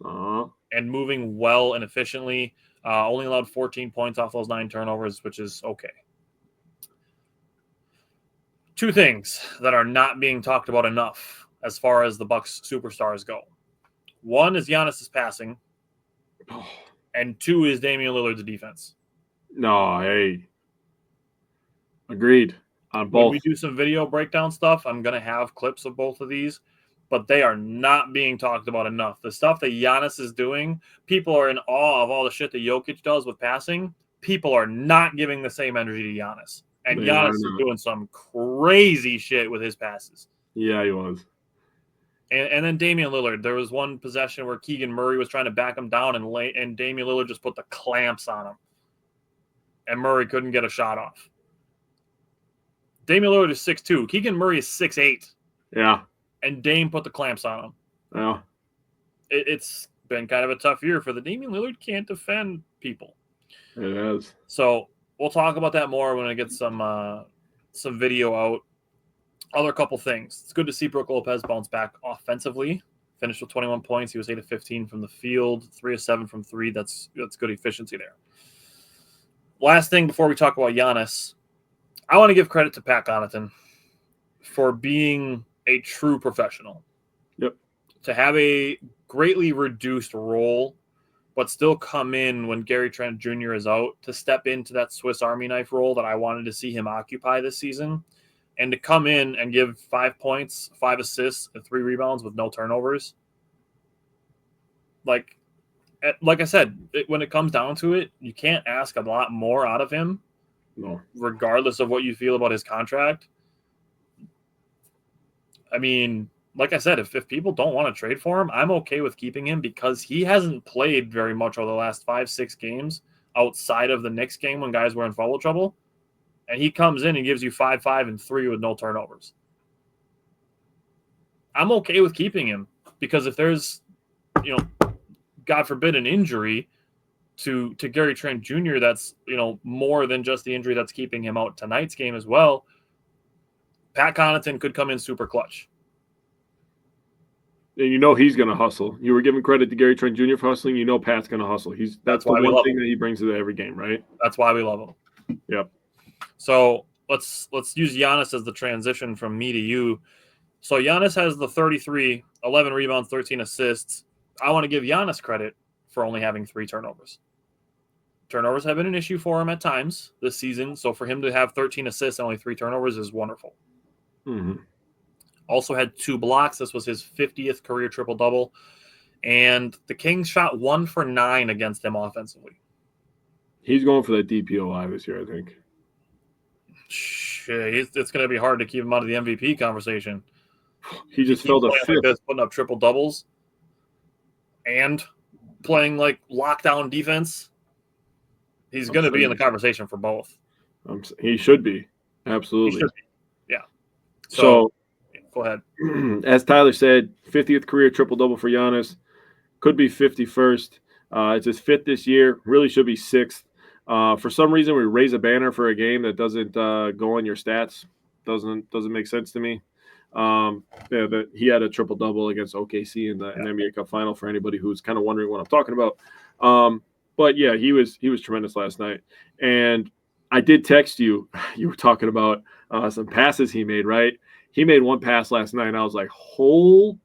and moving well and efficiently. Only allowed 14 points off those 9 turnovers, which is okay. Two things that are not being talked about enough as far as the Bucks superstars go. One is Giannis's passing, and 2 is Damian Lillard's defense. No, hey. Agreed on both. When we do some video breakdown stuff, I'm going to have clips of both of these, but they are not being talked about enough. The stuff that Giannis is doing, people are in awe of all the shit that Jokic does with passing. People are not giving the same energy to Giannis. And Giannis is doing some crazy shit with his passes. Yeah, he was. And then Damian Lillard, there was one possession where Keegan Murray was trying to back him down, and Damian Lillard just put the clamps on him. And Murray couldn't get a shot off. Damian Lillard is 6'2". Keegan Murray is 6'8". Yeah. And Dame put the clamps on him. Yeah. It's been kind of a tough year for the Damian Lillard can't defend people. It is. So we'll talk about that more when I get some video out. Other couple things. It's good to see Brook Lopez bounce back offensively. Finished with 21 points. He was 8 of 15 from the field, 3 of 7 from 3. That's good efficiency there. Last thing before we talk about Giannis, I want to give credit to Pat Connaughton for being a true professional. Yep. To have a greatly reduced role, but still come in when Gary Trent Jr. is out, to step into that Swiss Army knife role that I wanted to see him occupy this season, and to come in and give 5 points, 5 assists, and 3 rebounds with no turnovers. Like I said, when it comes down to it, you can't ask a lot more out of him. No. Regardless of what you feel about his contract. I mean, like I said, if people don't want to trade for him, I'm okay with keeping him because he hasn't played very much over the last 5-6 games outside of the Knicks game when guys were in foul trouble. And he comes in and gives you 5, 5, and 3 with no turnovers. I'm okay with keeping him because if there's, God forbid, an injury to Gary Trent Jr. that's, more than just the injury that's keeping him out tonight's game as well, Pat Connaughton could come in super clutch. And he's going to hustle. You were giving credit to Gary Trent Jr. for hustling. Pat's going to hustle. That's the one thing that he brings to every game, right? That's why we love him. Yep. So let's use Giannis as the transition from me to you. So Giannis has the 33, 11 rebounds, 13 assists. I want to give Giannis credit for only having 3 turnovers. Turnovers have been an issue for him at times this season. So for him to have 13 assists and only 3 turnovers is wonderful. Mm-hmm. Also had 2 blocks. This was his 50th career triple-double. And the Kings shot 1 for 9 against him offensively. He's going for that DPOI this year, I think. Shit, it's going to be hard to keep him out of the MVP conversation. He just fell to 5th. Like putting up triple-doubles and playing like lockdown defense. He's going to be in the conversation for both. He should be. Absolutely. He should be. Yeah. So go ahead. As Tyler said, 50th career triple-double for Giannis. Could be 51st. It's his 5th this year. Really should be 6th. For some reason, we raise a banner for a game that doesn't go on your stats. Doesn't make sense to me. But he had a triple-double against OKC in the NBA Cup final for anybody who's kind of wondering what I'm talking about. But yeah, he was tremendous last night. And I did text you. You were talking about some passes he made, right? He made one pass last night, and I was like, holy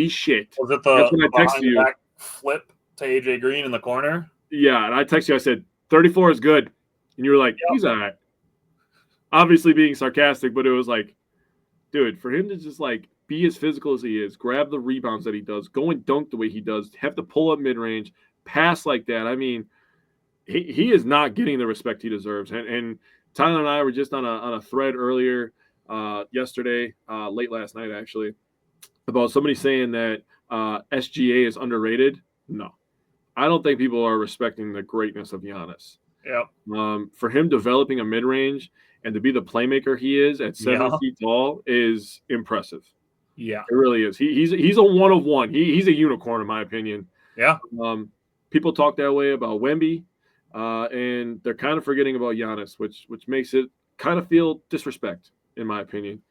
shit. Was it the behind the back flip to AJ Green in the corner? Yeah, and I texted you. I said, 34 is good. And you were like, he's all right. Obviously being sarcastic, but it was like, dude, for him to just like be as physical as he is, grab the rebounds that he does, go and dunk the way he does, have to pull up mid-range, pass like that. I mean, he is not getting the respect he deserves. And Tyler and I were just on a thread earlier yesterday, late last night actually, about somebody saying that SGA is underrated. No. I don't think people are respecting the greatness of Giannis. Yeah. For him developing a mid-range and to be the playmaker he is at 7 feet tall is impressive. Yeah. It really is. He's a one of one. He's a unicorn in my opinion. Yeah. People talk that way about Wemby, and they're kind of forgetting about Giannis, which makes it kind of feel disrespect in my opinion.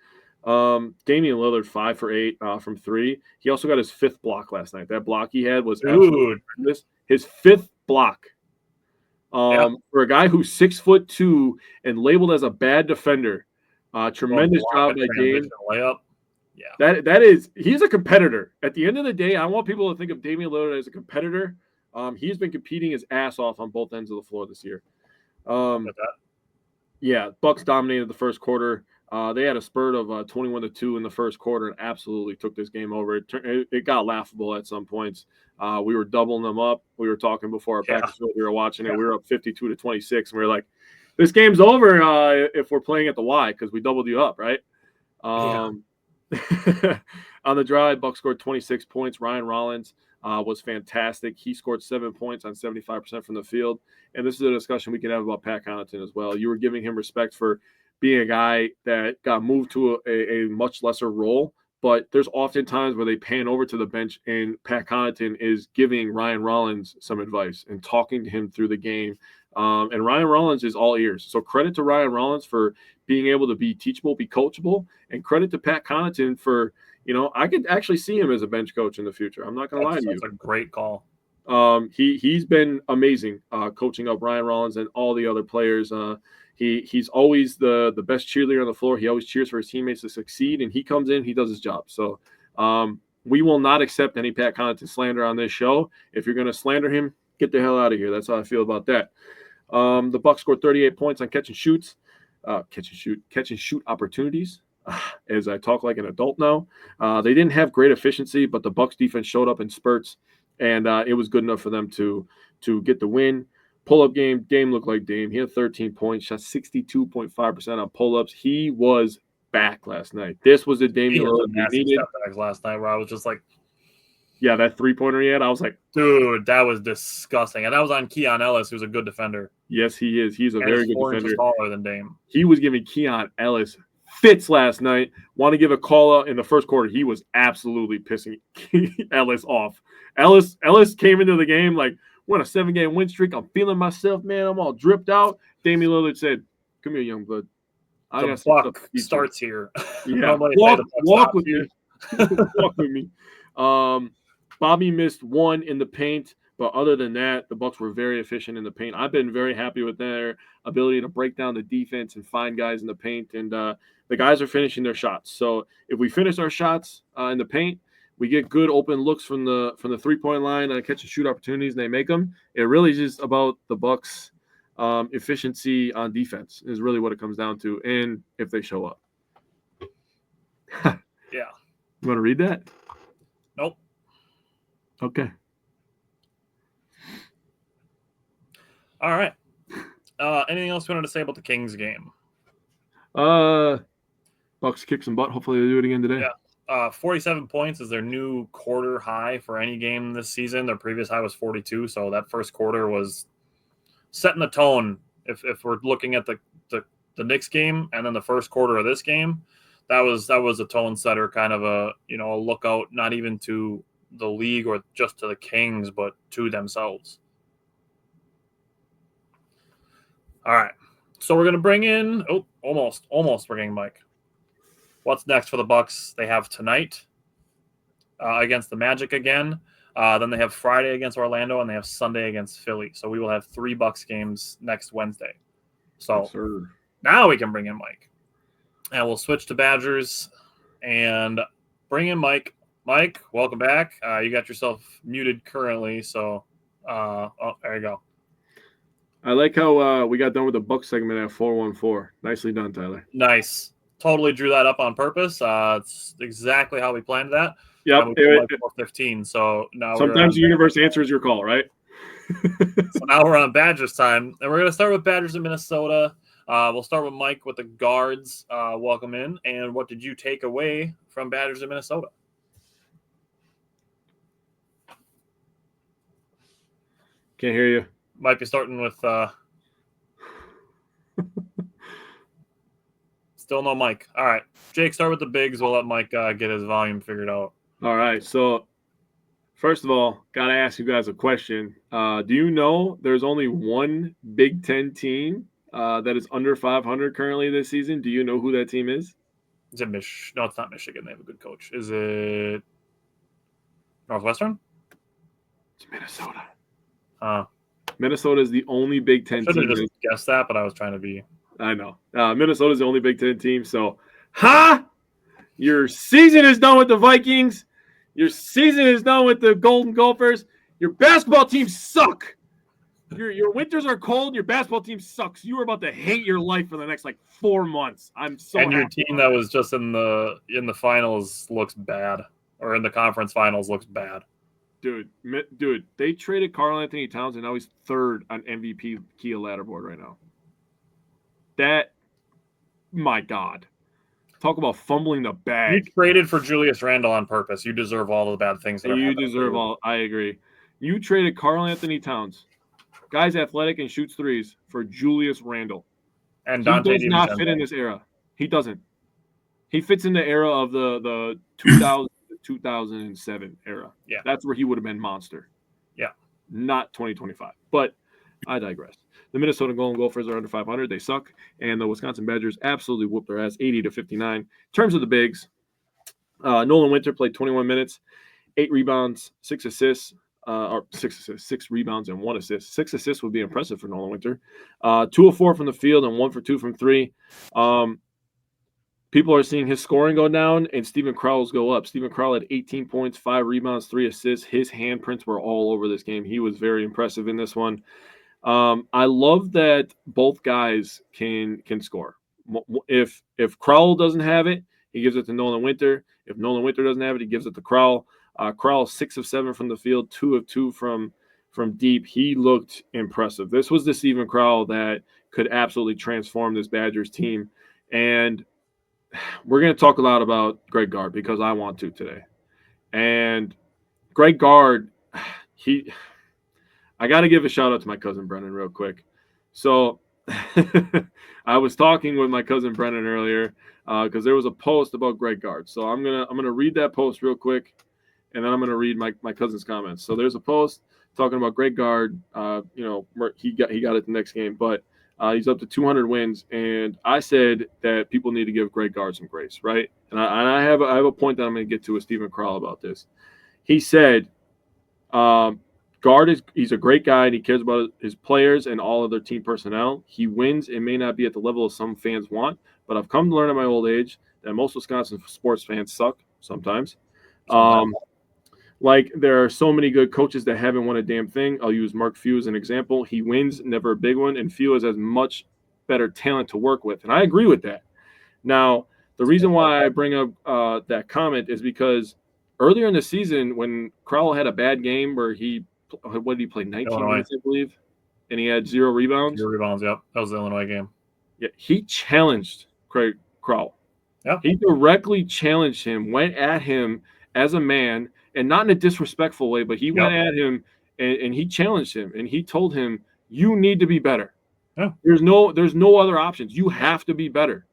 Damian Lillard 5 for 8 from 3. He also got his 5th block last night. That block he had was absolutely Dude. tremendous. His 5th block. Yep. For a guy who's 6'2" and labeled as a bad defender. Tremendous Block job a by Dame. transition layup. Yeah. He's a competitor. At the end of the day, I want people to think of Damian Lillard as a competitor. He's been competing his ass off on both ends of the floor this year. Yeah, Bucks dominated the first quarter. They had a spurt of 21-2 in the first quarter and absolutely took this game over. It got laughable at some points. We were doubling them up. We were talking before our practice. We were watching it. We were up 52-26, and we were like, "This game's over if we're playing at the Y because we doubled you up, right?" On the drive, Bucks scored 26 points. Ryan Rollins was fantastic. He scored 7 points on 75% from the field. And this is a discussion we can have about Pat Connaughton as well. You were giving him respect for being a guy that got moved to a much lesser role. But there's often times where they pan over to the bench and Pat Connaughton is giving Ryan Rollins some advice and talking to him through the game. And Ryan Rollins is all ears. So credit to Ryan Rollins for being able to be teachable, be coachable, and credit to Pat Connaughton for, I could actually see him as a bench coach in the future. I'm not going to lie to you. That's a great call. He's been amazing coaching up Ryan Rollins and all the other players. He's always the best cheerleader on the floor. He always cheers for his teammates to succeed, and he comes in, he does his job. So we will not accept any Pat Connaughton slander on this show. If you're going to slander him, get the hell out of here. That's how I feel about that. The Bucks scored 38 points on catch and shoot opportunities. As I talk like an adult now, they didn't have great efficiency, but the Bucks defense showed up in spurts, and it was good enough for them to get the win. Pull-up game, Dame looked like Dame. He had 13 points, shot 62.5% on pull-ups. He was back last night. This was the Damian Lillard we needed. Last night where I was just like, yeah, that three-pointer he had, I was like, dude, that was disgusting. And that was on Keon Ellis, who's a good defender. Yes, he is. He's a very good defender. Taller than Dame. He was giving Keon Ellis fits last night. Want to give a call out in the first quarter. He was absolutely pissing Ellis off. Ellis came into the game like, we're on a 7-game win streak. I'm feeling myself, man. I'm all dripped out. Damian Lillard said, "Come here, young blood. The buck starts here." Yeah, walk with me. Walk with me. Bobby missed one in the paint, but other than that, the Bucks were very efficient in the paint. I've been very happy with their ability to break down the defense and find guys in the paint, and the guys are finishing their shots. So if we finish our shots in the paint, we get good open looks from the 3-point line and catch and shoot opportunities, and they make them. It really is just about the Bucks' efficiency on defense is really what it comes down to, and if they show up. Yeah. You want to read that? Nope. Okay. All right. Anything else you wanted to say about the Kings game? Bucks kick some butt. Hopefully they do it again today. Yeah. 47 points is their new quarter high for any game this season. Their previous high was 42, so that first quarter was setting the tone. If we're looking at the Knicks game and then the first quarter of this game, that was a tone setter, kind of a lookout, not even to the league or just to the Kings, but to themselves. All right, so we're gonna bring in almost bringing Mike. What's next for the Bucks? They have tonight against the Magic again. Then they have Friday against Orlando, and they have Sunday against Philly. So we will have 3 Bucks games next Wednesday. So now we can bring in Mike. And we'll switch to Badgers and bring in Mike. Mike, welcome back. You got yourself muted currently, so there you go. I like how we got done with the Bucks segment at 414. Nicely done, Tyler. Nice. Totally drew that up on purpose. It's exactly how we planned that. Yep. 4:15. So now sometimes the universe answers your call, right? So now we're on Badgers time, and we're going to start with Badgers in Minnesota. We'll start with Mike with the guards. Welcome in. And what did you take away from Badgers in Minnesota? Can't hear you. Might be starting with still no Mike. All right. Jake, start with the bigs. We'll let Mike get his volume figured out. All right. So, first of all, got to ask you guys a question. Do you know there's only one Big Ten team that is under 500 currently this season? Do you know who that team is? Is it No, it's not Michigan. They have a good coach. Is it Northwestern? It's Minnesota. Uh, Minnesota is the only Big Ten should have team. just guessed that, but I was trying to be. I know. Minnesota is the only Big Ten team. So, your season is done with the Vikings. Your season is done with the Golden Gophers. Your basketball team suck. Your winters are cold. Your basketball team sucks. You are about to hate your life for the next 4 months. I'm so. And your team that was just in the finals looks bad, or in the conference finals looks bad. Dude, they traded Karl Anthony Towns, and now he's third on MVP Kia ladder board right now. That, my God. Talk about fumbling the bag. You traded for Julius Randle on purpose. You deserve all the bad things that you deserve all. I agree. You traded Karl Anthony Towns, guy's athletic and shoots threes, for Julius Randle. And Dante does not fit in this era. He doesn't. He fits in the era of the 2000 2007 era. Yeah. That's where he would have been monster. Yeah. Not 2025. But I digress. The Minnesota Golden Gophers are under 500. They suck. And the Wisconsin Badgers absolutely whooped their ass 80-59. In terms of the bigs, Nolan Winter played 21 minutes, 8 rebounds, 6 assists. 6 rebounds, and 1 assist. 6 assists would be impressive for Nolan Winter. 2 of 4 from the field and 1 for 2 from 3. People are seeing his scoring go down and Steven Crowell's go up. Steven Crowell had 18 points, 5 rebounds, 3 assists. His handprints were all over this game. He was very impressive in this one. I love that both guys can score. If Crowell doesn't have it, he gives it to Nolan Winter. If Nolan Winter doesn't have it, he gives it to Crowell. Crowell 6 of 7 from the field, 2 of 2 from deep. He looked impressive. This was the Steven Crowell that could absolutely transform this Badgers team. And we're going to talk a lot about Greg Gard because I want to today. And Greg Gard, I got to give a shout out to my cousin Brennan real quick. So I was talking with my cousin Brennan earlier because there was a post about Greg Gard. So I'm gonna read that post real quick, and then I'm gonna read my cousin's comments. So there's a post talking about Greg Gard. He got it the next game, but he's up to 200 wins, and I said that people need to give Greg Gard some grace, right? And I have a point that I'm going to get to with Steven Crowell about this. He said, Gard he's a great guy, and he cares about his players and all of their team personnel. He wins and may not be at the level some fans want, but I've come to learn at my old age that most Wisconsin sports fans suck sometimes. Like, there are so many good coaches that haven't won a damn thing. I'll use Mark Few as an example. He wins, never a big one, and Few has much better talent to work with. And I agree with that. Now, the reason why I bring up that comment is because earlier in the season when Crowell had a bad game where what did he play, 19 minutes, I believe, and he had 0 rebounds? 0 rebounds, yep. That was the Illinois game. Yeah, he challenged Craig Crowell. Yeah. He directly challenged him, went at him as a man, and not in a disrespectful way, but he went at him and he challenged him, and he told him, you need to be better. Yeah. There's no other options. You have to be better.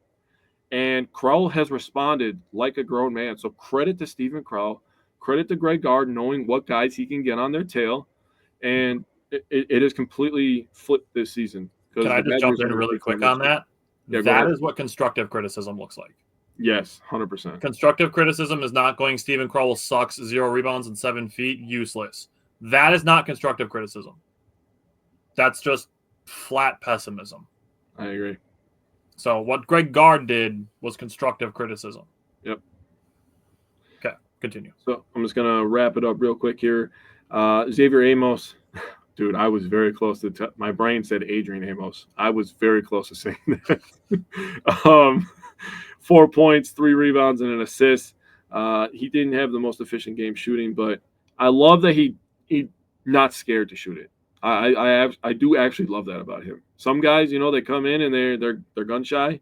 And Crowell has responded like a grown man. So credit to Steven Crowell, credit to Greg Gard, knowing what guys he can get on their tail. And it has completely flipped this season. Can I just jump in really quick on that? Yeah, that is what constructive criticism looks like. Yes, 100%. Constructive criticism is not going Steven Crowell sucks, 0 rebounds and 7 feet, useless. That is not constructive criticism. That's just flat pessimism. I agree. So what Greg Gard did was constructive criticism. Yep. Okay, continue. So I'm just going to wrap it up real quick here. Xavier Amos. Dude, I was very close to my brain said Adrian Amos. I was very close to saying that. 4 points, 3 rebounds, and an assist. He didn't have the most efficient game shooting, but I love that he not scared to shoot it. I do actually love that about him. Some guys, they come in and they're gun shy.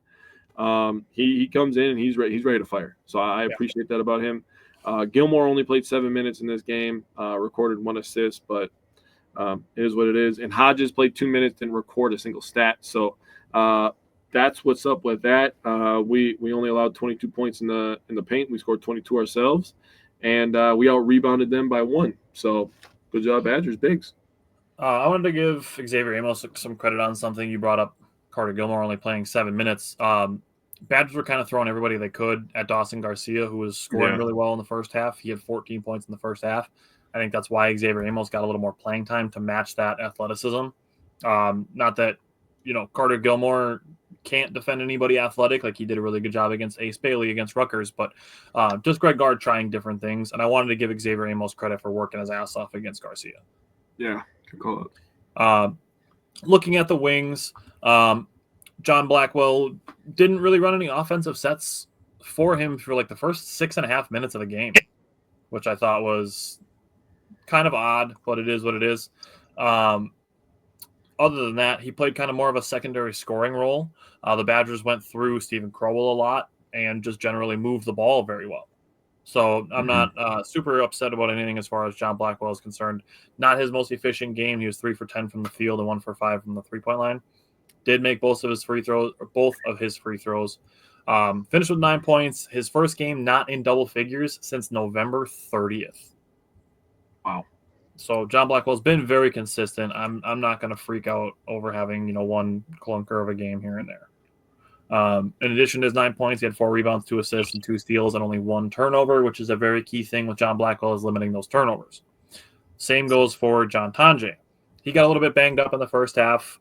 He comes in and he's ready to fire. So I appreciate that about him. Gilmore only played 7 minutes in this game, recorded 1 assist, but it is what it is. And Hodges played 2 minutes, didn't record a single stat. So that's what's up with that. We only allowed 22 points in the paint. We scored 22 ourselves, and we out rebounded them by 1. So good job, Badgers. Bigs. I wanted to give Xavier Amos some credit on something you brought up. Carter Gilmore only playing 7 minutes. Badgers were kind of throwing everybody they could at Dawson Garcia, who was scoring really well in the first half. He had 14 points in the first half. I think that's why Xavier Amos got a little more playing time to match that athleticism. Not that, Carter Gilmore can't defend anybody athletic. Like, he did a really good job against Ace Bailey against Rutgers, but just Greg Gard trying different things. And I wanted to give Xavier Amos credit for working his ass off against Garcia. Yeah, good call. Looking at the wings, John Blackwell didn't really run any offensive sets for him for like the first 6.5 minutes of the game, which I thought was kind of odd, but it is what it is. Other than that, he played kind of more of a secondary scoring role. The Badgers went through Stephen Crowell a lot and just generally moved the ball very well. So I'm not super upset about anything as far as John Blackwell is concerned. Not his most efficient game. He was 3 for 10 from the field and 1 for 5 from the 3-point line. Did make both of his free throws. Finished with 9 points. His first game not in double figures since November 30th. Wow. So John Blackwell's been very consistent. I'm not going to freak out over having one clunker of a game here and there. In addition to his 9 points, he had 4 rebounds, 2 assists, and 2 steals, and only 1 turnover, which is a very key thing with John Blackwell, is limiting those turnovers. Same goes for John Tonje. He got a little bit banged up in the first half,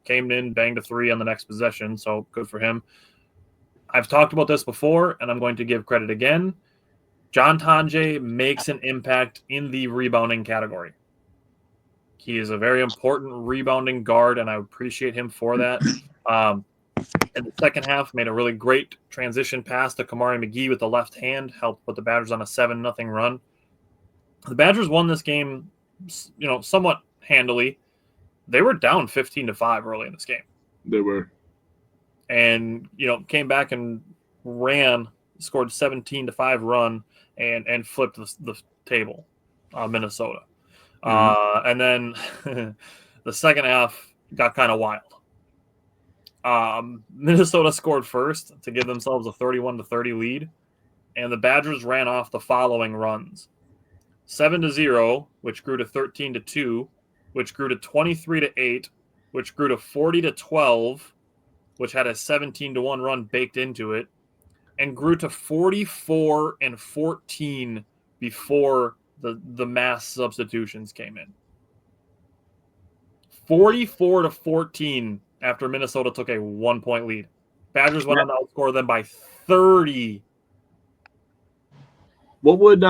came in, banged a 3 on the next possession, so good for him. I've talked about this before, and I'm going to give credit again. John Tonje makes an impact in the rebounding category. He is a very important rebounding guard, and I appreciate him for that. In the second half, made a really great transition pass to Kamari McGee with the left hand, helped put the Badgers on a 7-0 run. The Badgers won this game, somewhat handily. They were down 15-5 early in this game. They were. And, came back and scored 17-5 run and flipped the table on Minnesota. And then the second half got kind of wild. Minnesota scored first to give themselves a 31-30 lead, and the Badgers ran off the following runs: 7-0, which grew to 13-2, which grew to 23-8, which grew to 40-12, which had a 17-1 run baked into it, and grew to 44-14 before the mass substitutions came in. 44-14 after Minnesota took a 1-point lead. Badgers went on to outscore them by 30. What would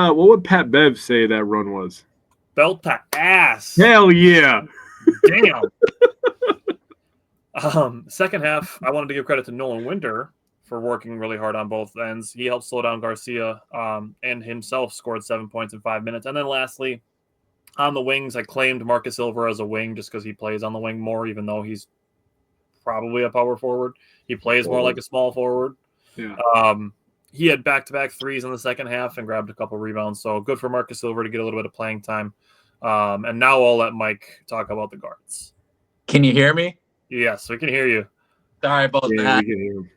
Pat Bev say that run was? Belt to ass. Hell yeah. Damn. Second half, I wanted to give credit to Nolan Winter for working really hard on both ends. He helped slow down Garcia and himself scored 7 points in 5 minutes. And then lastly, on the wings, I claimed Marcus Silver as a wing just because he plays on the wing more, even though he's probably a power forward. He plays more like a small forward. Yeah. He had back-to-back threes in the second half and grabbed a couple rebounds. So good for Marcus Silver to get a little bit of playing time. And now I'll let Mike talk about the guards. Can you hear me? Yes, we can hear you. Sorry about that. We can hear him.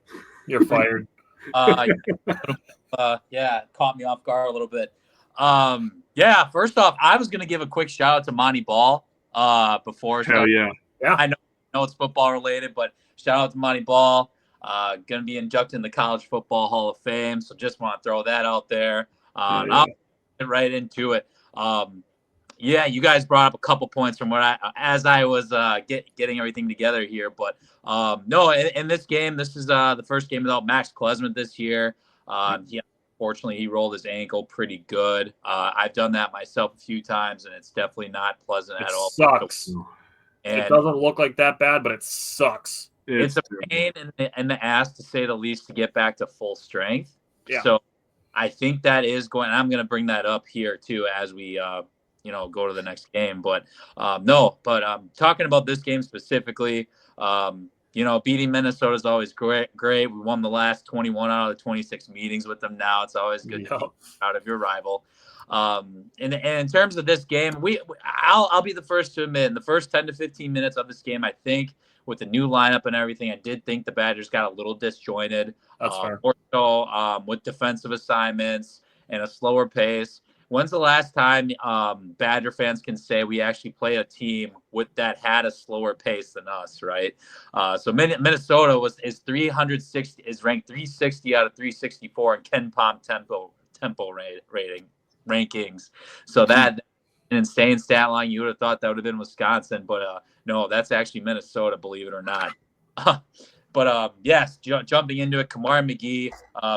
You're fired. Yeah, caught me off guard a little bit. First off, I was going to give a quick shout out to Monty Ball before. Hell yeah. Yeah. I know it's football related, but shout out to Monty Ball. Going to be inducted in the College Football Hall of Fame, so just want to throw that out there. I'll get right into it. You guys brought up a couple points from what I was getting everything together here. But no, in this game, this is the first game without Max Klesmit this year. Unfortunately, he rolled his ankle pretty good. I've done that myself a few times, and it's definitely not pleasant at all. Sucks. And it doesn't look like that bad, but it sucks. It's a pain in the ass, to say the least, to get back to full strength. Yeah. So I think that is going – I'm going to bring that up here, too, as we go to the next game. But talking about this game specifically, beating Minnesota is always great. We won the last 21 out of the 26 meetings with them now. It's always good to be out of your rival. And in terms of this game, I'll be the first to admit, in the first 10 to 15 minutes of this game, I think with the new lineup and everything, I did think the Badgers got a little disjointed. That's fair. More so with defensive assignments and a slower pace. when's the last time Badger fans can say we actually play a team with that had a slower pace than us, right? So Minnesota is ranked 360 out of 364 in Ken Palm tempo rankings. So that an insane stat line. You would have thought that would have been Wisconsin, but no, that's actually Minnesota, believe it or not. But yes, jumping into it, Kamar McGee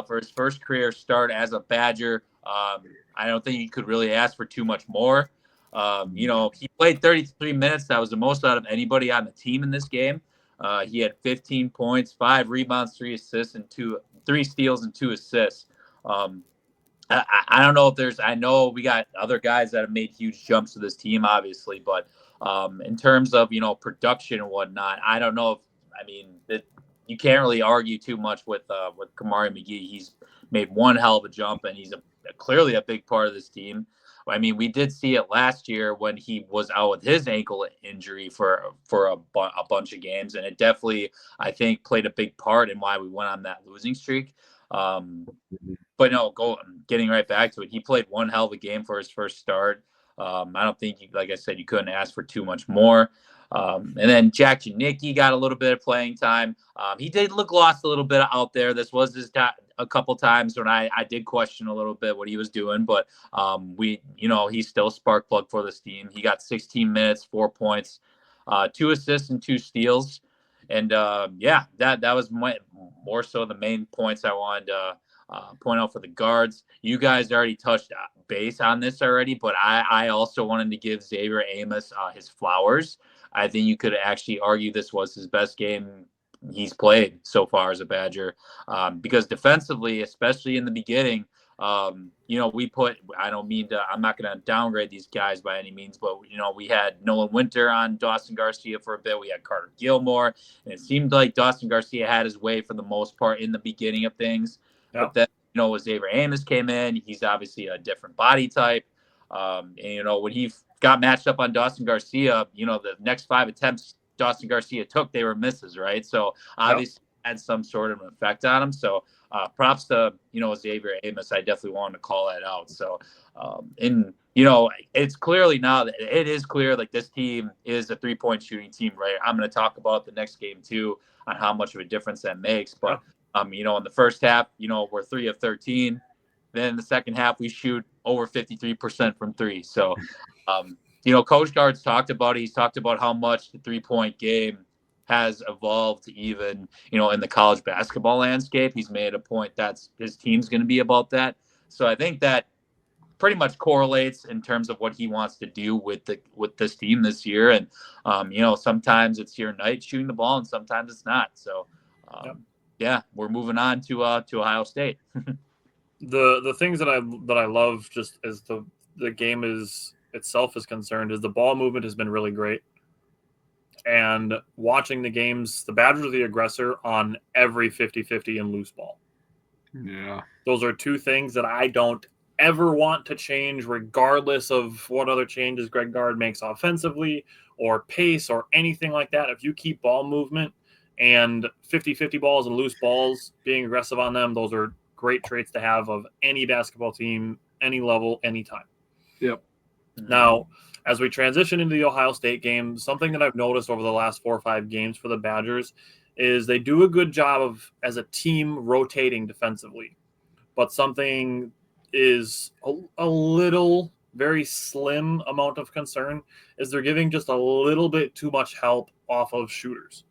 for his first career start as a Badger. I don't think you could really ask for too much more. He played 33 minutes. That was the most out of anybody on the team in this game. He had 15 points, 5 rebounds, 3 assists, and 3 steals and 2 assists. I don't know if I know we got other guys that have made huge jumps to this team, obviously, but in terms of, production and whatnot, I don't know you can't really argue too much with Kamari McGee. He's made one hell of a jump, and he's clearly a big part of this team. I mean, we did see it last year when he was out with his ankle injury for a bunch of games, and it definitely, I think, played a big part in why we went on that losing streak. But no, getting right back to it, he played one hell of a game for his first start. I don't think, like I said, you couldn't ask for too much more. And then Jack Janicki got a little bit of playing time. He did look lost a little bit out there. This was a couple times when I did question a little bit what he was doing, but he's still a spark plug for this team. He got 16 minutes, 4 points, 2 assists and 2 steals. And that was more so the main points I wanted to point out for the guards. You guys already touched base on this already, but I also wanted to give Xavier Amos his flowers. I think you could actually argue this was his best game he's played so far as a Badger, because defensively, especially in the beginning, I'm not going to downgrade these guys by any means, but we had Nolan Winter on Dawson Garcia for a bit. We had Carter Gilmore, and it seemed like Dawson Garcia had his way for the most part in the beginning of things. Yeah. But then, Xavier Amos came in. He's obviously a different body type. And when he got matched up on Dawson Garcia, the next 5 attempts Dawson Garcia took, they were misses, right? So obviously had some sort of an effect on him. So props to, Xavier Amos. I definitely wanted to call that out. So, it's clearly now that it is clear like this team is a 3-point shooting team, right? I'm going to talk about the next game too on how much of a difference that makes. But, in the first half, we're 3 of 13. Then in the second half, we shoot over 53% from 3. So, Coach Guard's talked about it. He's talked about how much the 3-point game has evolved even, in the college basketball landscape. He's made a point that his team's going to be about that. So I think that pretty much correlates in terms of what he wants to do with this team this year. And, sometimes it's your night shooting the ball and sometimes it's not. So, we're moving on to Ohio State. The things that I love just as the game itself is concerned is the ball movement has been really great. And watching the games, the Badgers are the aggressor on every 50-50 and loose ball. Yeah. Those are 2 things that I don't ever want to change, regardless of what other changes Greg Gard makes offensively or pace or anything like that. If you keep ball movement and 50-50 balls and loose balls, being aggressive on them, those are great traits to have of any basketball team, any level, anytime. Yep. Now, as we transition into the Ohio State game, something that I've noticed over the last 4 or 5 games for the Badgers is they do a good job of, as a team, rotating defensively. But something is a little, very slim amount of concern is they're giving just a little bit too much help off of shooters.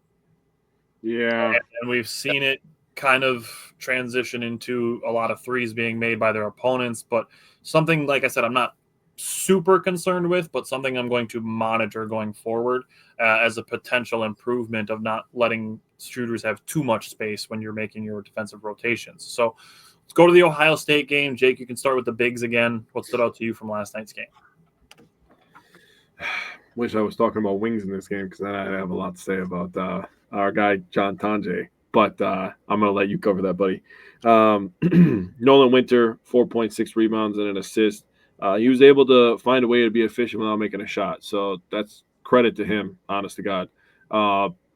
Yeah. And we've seen it kind of transition into a lot of threes being made by their opponents. But something, like I said, I'm not super concerned with, but something I'm going to monitor going forward as a potential improvement of not letting shooters have too much space when you're making your defensive rotations. So let's go to the Ohio State game. Jake, you can start with the bigs again. What stood out to you from last night's game? Wish I was talking about wings in this game because I have a lot to say about our guy, John Tanjay. But I'm going to let you cover that, buddy. Nolan Winter, 4.6 rebounds and an assist. He was able to find a way to be efficient without making a shot. So that's credit to him, honest to God.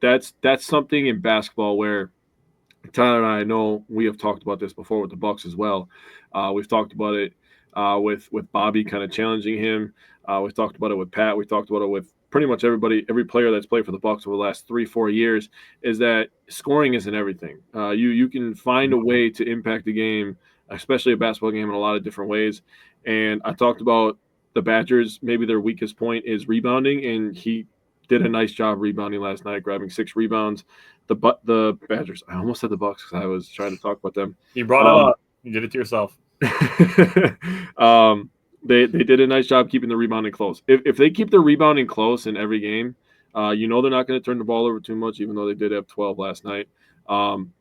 That's something in basketball where Tyler and I know we have talked about this before with the Bucks as well. We've talked about it with Bobby kind of challenging him. We talked about it with Pat. We talked about it with pretty much everybody, every player that's played for the Bucks over the last 3-4 years. Is that scoring isn't everything. You can find a way to impact the game, especially a basketball game, in a lot of different ways. And I talked about the Badgers. Maybe their weakest point is rebounding, and he did a nice job rebounding last night, grabbing 6 rebounds. The Badgers. I almost said the Bucks because I was trying to talk about them. You brought it up. You did it to yourself. They did a nice job keeping the rebounding close. If they keep the rebounding close in every game, they're not going to turn the ball over too much, even though they did have 12 last night.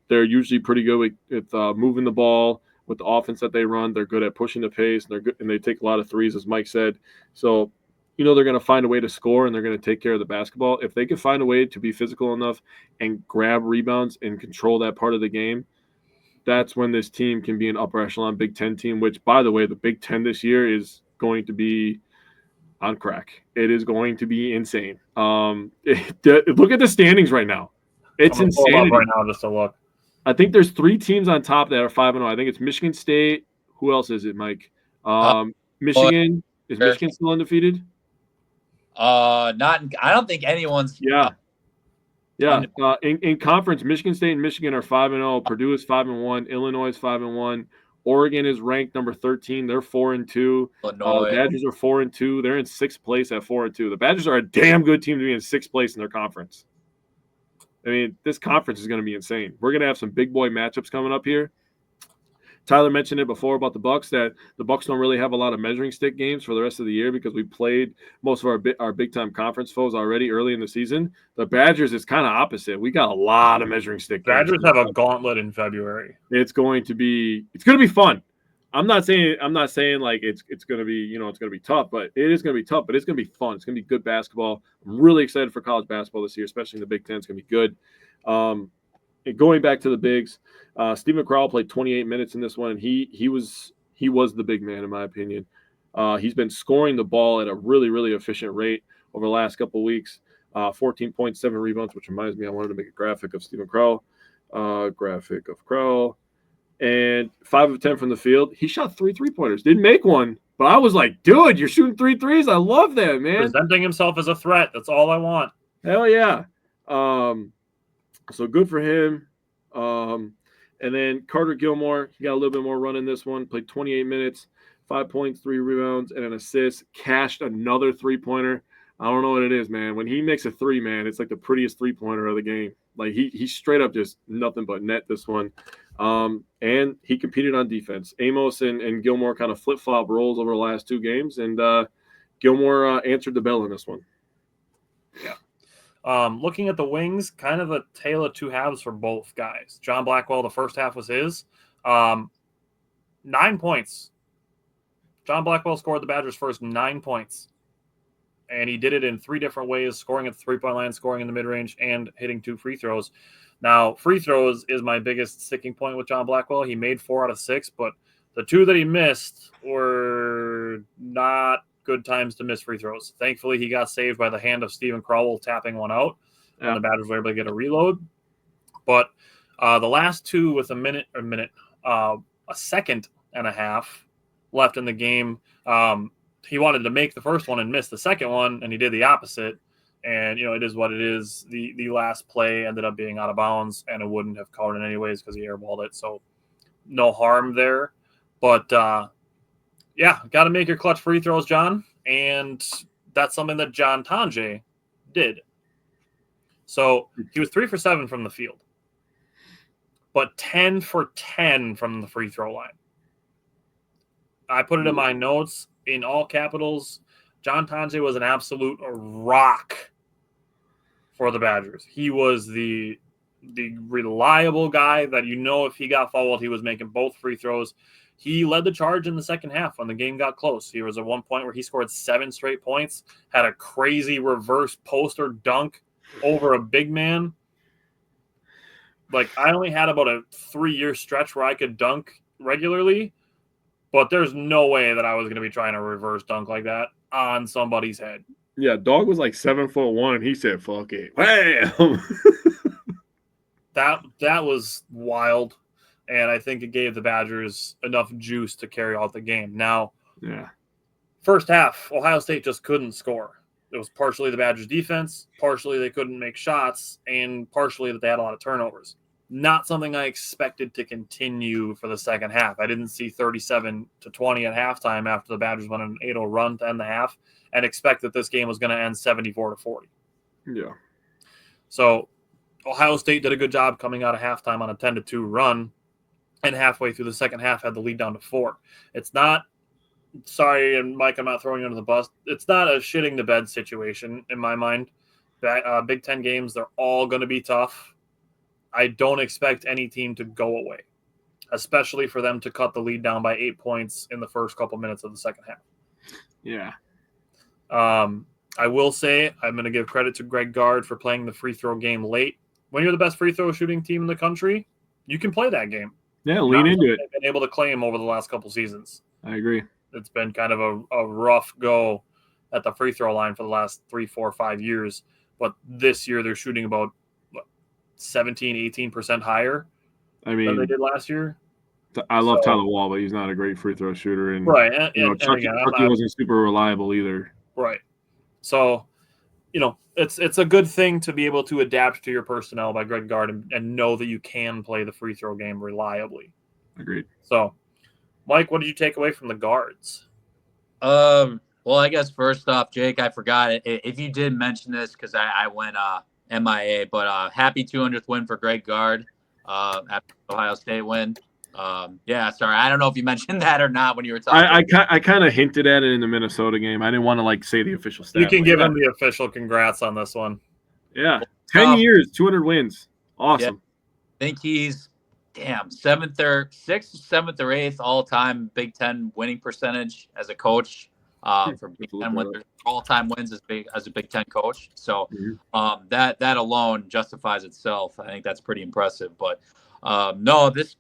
They're usually pretty good with moving the ball with the offense that they run. They're good at pushing the pace, and they're good, and they take a lot of threes, as Mike said. So, they're going to find a way to score, and they're going to take care of the basketball. If they can find a way to be physical enough and grab rebounds and control that part of the game, that's when this team can be an upper echelon Big Ten team, which, by the way, the Big Ten this year is going to be on crack. It is going to be insane. Look at the standings right now. It's insanity. Right now, just to look. I think there's 3 teams on top that are 5-0. I think it's Michigan State. Who else is it, Mike? Michigan. Is Michigan still undefeated? Not. I don't think anyone's. Yeah. In conference, Michigan State and Michigan are 5-0. Purdue is 5-1. Illinois is 5-1. Oregon is ranked number 13. They're 4-2. Illinois. Badgers are 4-2. They're in 6th place at 4-2. The Badgers are a damn good team to be in 6th place in their conference. I mean, this conference is going to be insane. We're going to have some big boy matchups coming up here. Tyler mentioned it before about the Bucks, that the Bucks don't really have a lot of measuring stick games for the rest of the year because we played most of our big time conference foes already early in the season. The Badgers is kind of opposite. We got a lot of measuring stick games. Badgers have a gauntlet in February. It's going to be fun. I'm not saying like it's going to be, it's going to be tough, but it is going to be tough, but it's going to be fun. It's going to be good basketball. I'm really excited for college basketball this year, especially in the Big Ten. It's going to be good. Going back to the bigs, Steve McCrowell played 28 minutes in this one, and he was the big man in my opinion. He's been scoring the ball at a really, really efficient rate over the last couple of weeks. 14.7 rebounds, which reminds me, I wanted to make a graphic of Steve McCrowell. Graphic of Crowell. And 5 of 10 from the field. He shot 3 3-pointers. Didn't make one, but I was like, dude, you're shooting 3 threes. I love that, man. Presenting himself as a threat. That's all I want. Hell yeah. So good for him. And then Carter Gilmore, he got a little bit more run in this one. Played 28 minutes, 5 points, 3 rebounds, and an assist. Cashed another 3-pointer. I don't know what it is, man. When he makes a 3, man, it's like the prettiest 3-pointer of the game. Like he straight up just nothing but net this one. And he competed on defense. Amos and Gilmore kind of flip-flop roles over the last 2 games, and Gilmore answered the bell in this one. Yeah. Looking at the wings, kind of a tale of 2 halves for both guys. John Blackwell, the first half was his. 9 points. John Blackwell scored the Badgers' first 9 points. And he did it in 3 different ways, scoring at the 3-point line, scoring in the mid-range, and hitting 2 free throws. Now, free throws is my biggest sticking point with John Blackwell. He made 4 out of 6, but the 2 that he missed were not good times to miss free throws. Thankfully, he got saved by the hand of Stephen Crowell tapping one out, and the Badgers were able to get a reload. But the last 2 with a second and a half left in the game, he wanted to make the first one and miss the second one, and he did the opposite. And, it is what it is. The last play ended up being out of bounds, and it wouldn't have counted anyways because he airballed it. So no harm there. But, got to make your clutch free throws, John. And that's something that John Tonje did. So he was 3 for 7 from the field, but 10 for 10 from the free throw line. I put it in my notes in all capitals. John Tonje was an absolute rock for the Badgers. He was the reliable guy that, if he got fouled, he was making both free throws. He led the charge in the second half when the game got close. He was at one point where he scored 7 straight points, had a crazy reverse poster dunk over a big man. Like, I only had about a 3-year stretch where I could dunk regularly, but there's no way that I was going to be trying to reverse dunk like that on somebody's head. Yeah, dog was like 7'1". He said, "Fuck it." Bam! That was wild, and I think it gave the Badgers enough juice to carry out the game. Now, Yeah. First half, Ohio State just couldn't score. It was partially the Badgers' defense, partially they couldn't make shots, and partially that they had a lot of turnovers. Not something I expected to continue for the second half. I didn't see 37-20 at halftime after the Badgers went on an 8-0 run to end the half and expect that this game was going to end 74-40. Yeah. So Ohio State did a good job coming out of halftime on a 10-2 run, and halfway through the second half had the lead down to 4. It's not, sorry, and Mike, I'm not throwing you under the bus. It's not a shitting the bed situation in my mind. Big Ten games, they're all going to be tough. I don't expect any team to go away, especially for them to cut the lead down by 8 points in the first couple minutes of the second half. Yeah. I will say I'm going to give credit to Greg Gard for playing the free throw game late. When you're the best free throw shooting team in the country, you can play that game. Yeah, lean into it. I've been able to claim over the last couple seasons. I agree. It's been kind of a rough go at the free throw line for the last 3, 4, 5 years. But this year they're shooting about 17-18% higher than they did last year. I love Tyler Wall, but he's not a great free throw shooter. And, right. Chucky wasn't super reliable either. Right. So, it's a good thing to be able to adapt to your personnel by Greg Gard and know that you can play the free throw game reliably. Agreed. So, Mike, what did you take away from the guards? Well, I guess first off, Jake, I forgot it. If you did mention this, because I went MIA, but happy 200th win for Greg Gard after the Ohio State win. Yeah, sorry, I don't know if you mentioned that or not when you were talking. I kind of hinted at it in the Minnesota game. I didn't want to say the official stat. You can give him the official congrats on this one. Yeah, 10 years, 200 wins, awesome. Yeah. I think he's 6th, 7th, or 8th all-time Big Ten winning percentage as a coach. For Big Ten wins, all-time wins as a Big Ten coach. So that alone justifies itself. I think that's pretty impressive. But no, this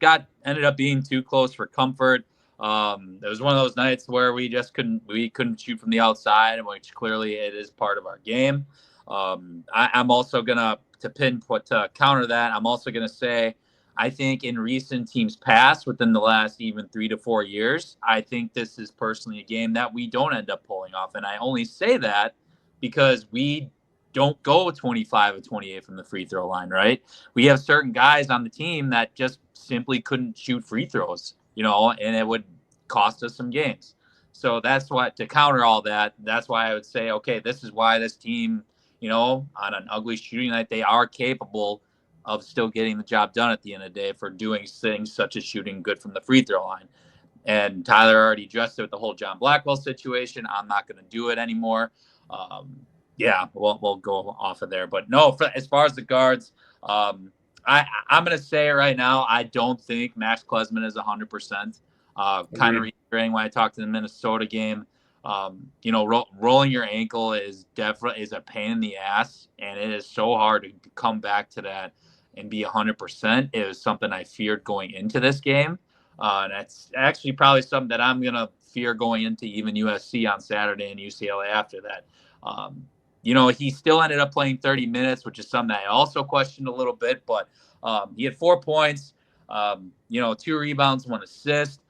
ended up being too close for comfort. It was one of those nights where we couldn't shoot from the outside, which clearly it is part of our game. I'm also gonna to counter that. I'm also gonna say, I think in recent teams past, within the last even 3 to 4 years, I think this is personally a game that we don't end up pulling off. And I only say that because we don't go 25 or 28 from the free throw line, right? We have certain guys on the team that just simply couldn't shoot free throws, and it would cost us some games. So that's why, to counter all that, that's why I would say, okay, this is why this team, on an ugly shooting night, they are capable of still getting the job done at the end of the day for doing things such as shooting good from the free throw line. And Tyler already addressed it with the whole John Blackwell situation. I'm not going to do it anymore. We'll go off of there. But no, as far as the guards, I'm going to say it right now, I don't think Max Klesman is 100%. Kind of reiterating when I talked to the Minnesota game. Rolling your ankle is a pain in the ass, and it is so hard to come back to that and be 100%. It was something I feared going into this game. And that's actually probably something that I'm going to fear going into even USC on Saturday and UCLA after that. He still ended up playing 30 minutes, which is something I also questioned a little bit, but he had 4 points, 2 rebounds, 1 assist.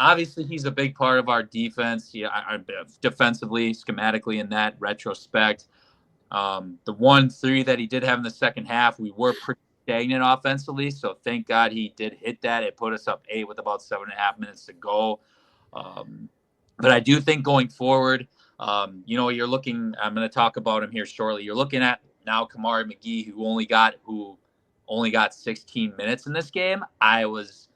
Obviously, he's a big part of our defense, defensively, schematically in that retrospect. The 1-3 that he did have in the second half, we were pretty stagnant offensively, so thank God he did hit that. It put us up 8 with about 7.5 minutes to go. But I do think going forward, you're looking, I'm going to talk about him here shortly. You're looking at now Kamari McGee, who only got 16 minutes in this game. I was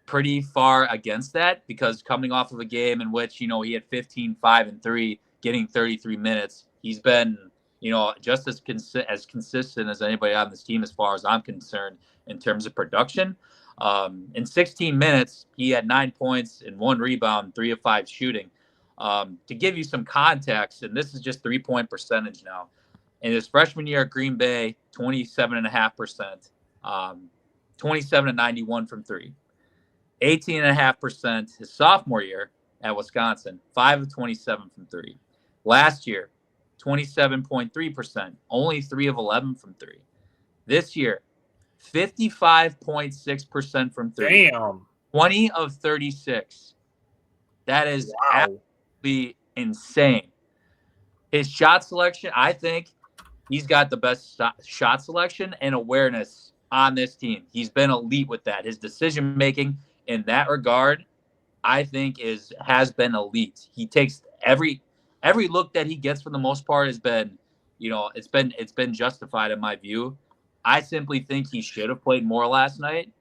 pretty far against that because coming off of a game in which, he had 15, 5, and 3, getting 33 minutes, he's been, just as consistent as anybody on this team as far as I'm concerned in terms of production. In 16 minutes, he had 9 points and 1 rebound, 3 of 5 shooting. To give you some context, and this is just 3-point percentage now, in his freshman year at Green Bay, 27.5%, 27-91 from 3. 18.5% his sophomore year at Wisconsin, 5 of 27 from 3. Last year, 27.3%, only 3 of 11 from 3. This year, 55.6% from 3. Damn. 20 of 36. That is Wow. absolutely insane. His shot selection, I think he's got the best shot selection and awareness on this team. He's been elite with that. His decision making in that regard, I think, has been elite. He takes every look that he gets for the most part has been, it's been justified in my view. I simply think he should have played more last night.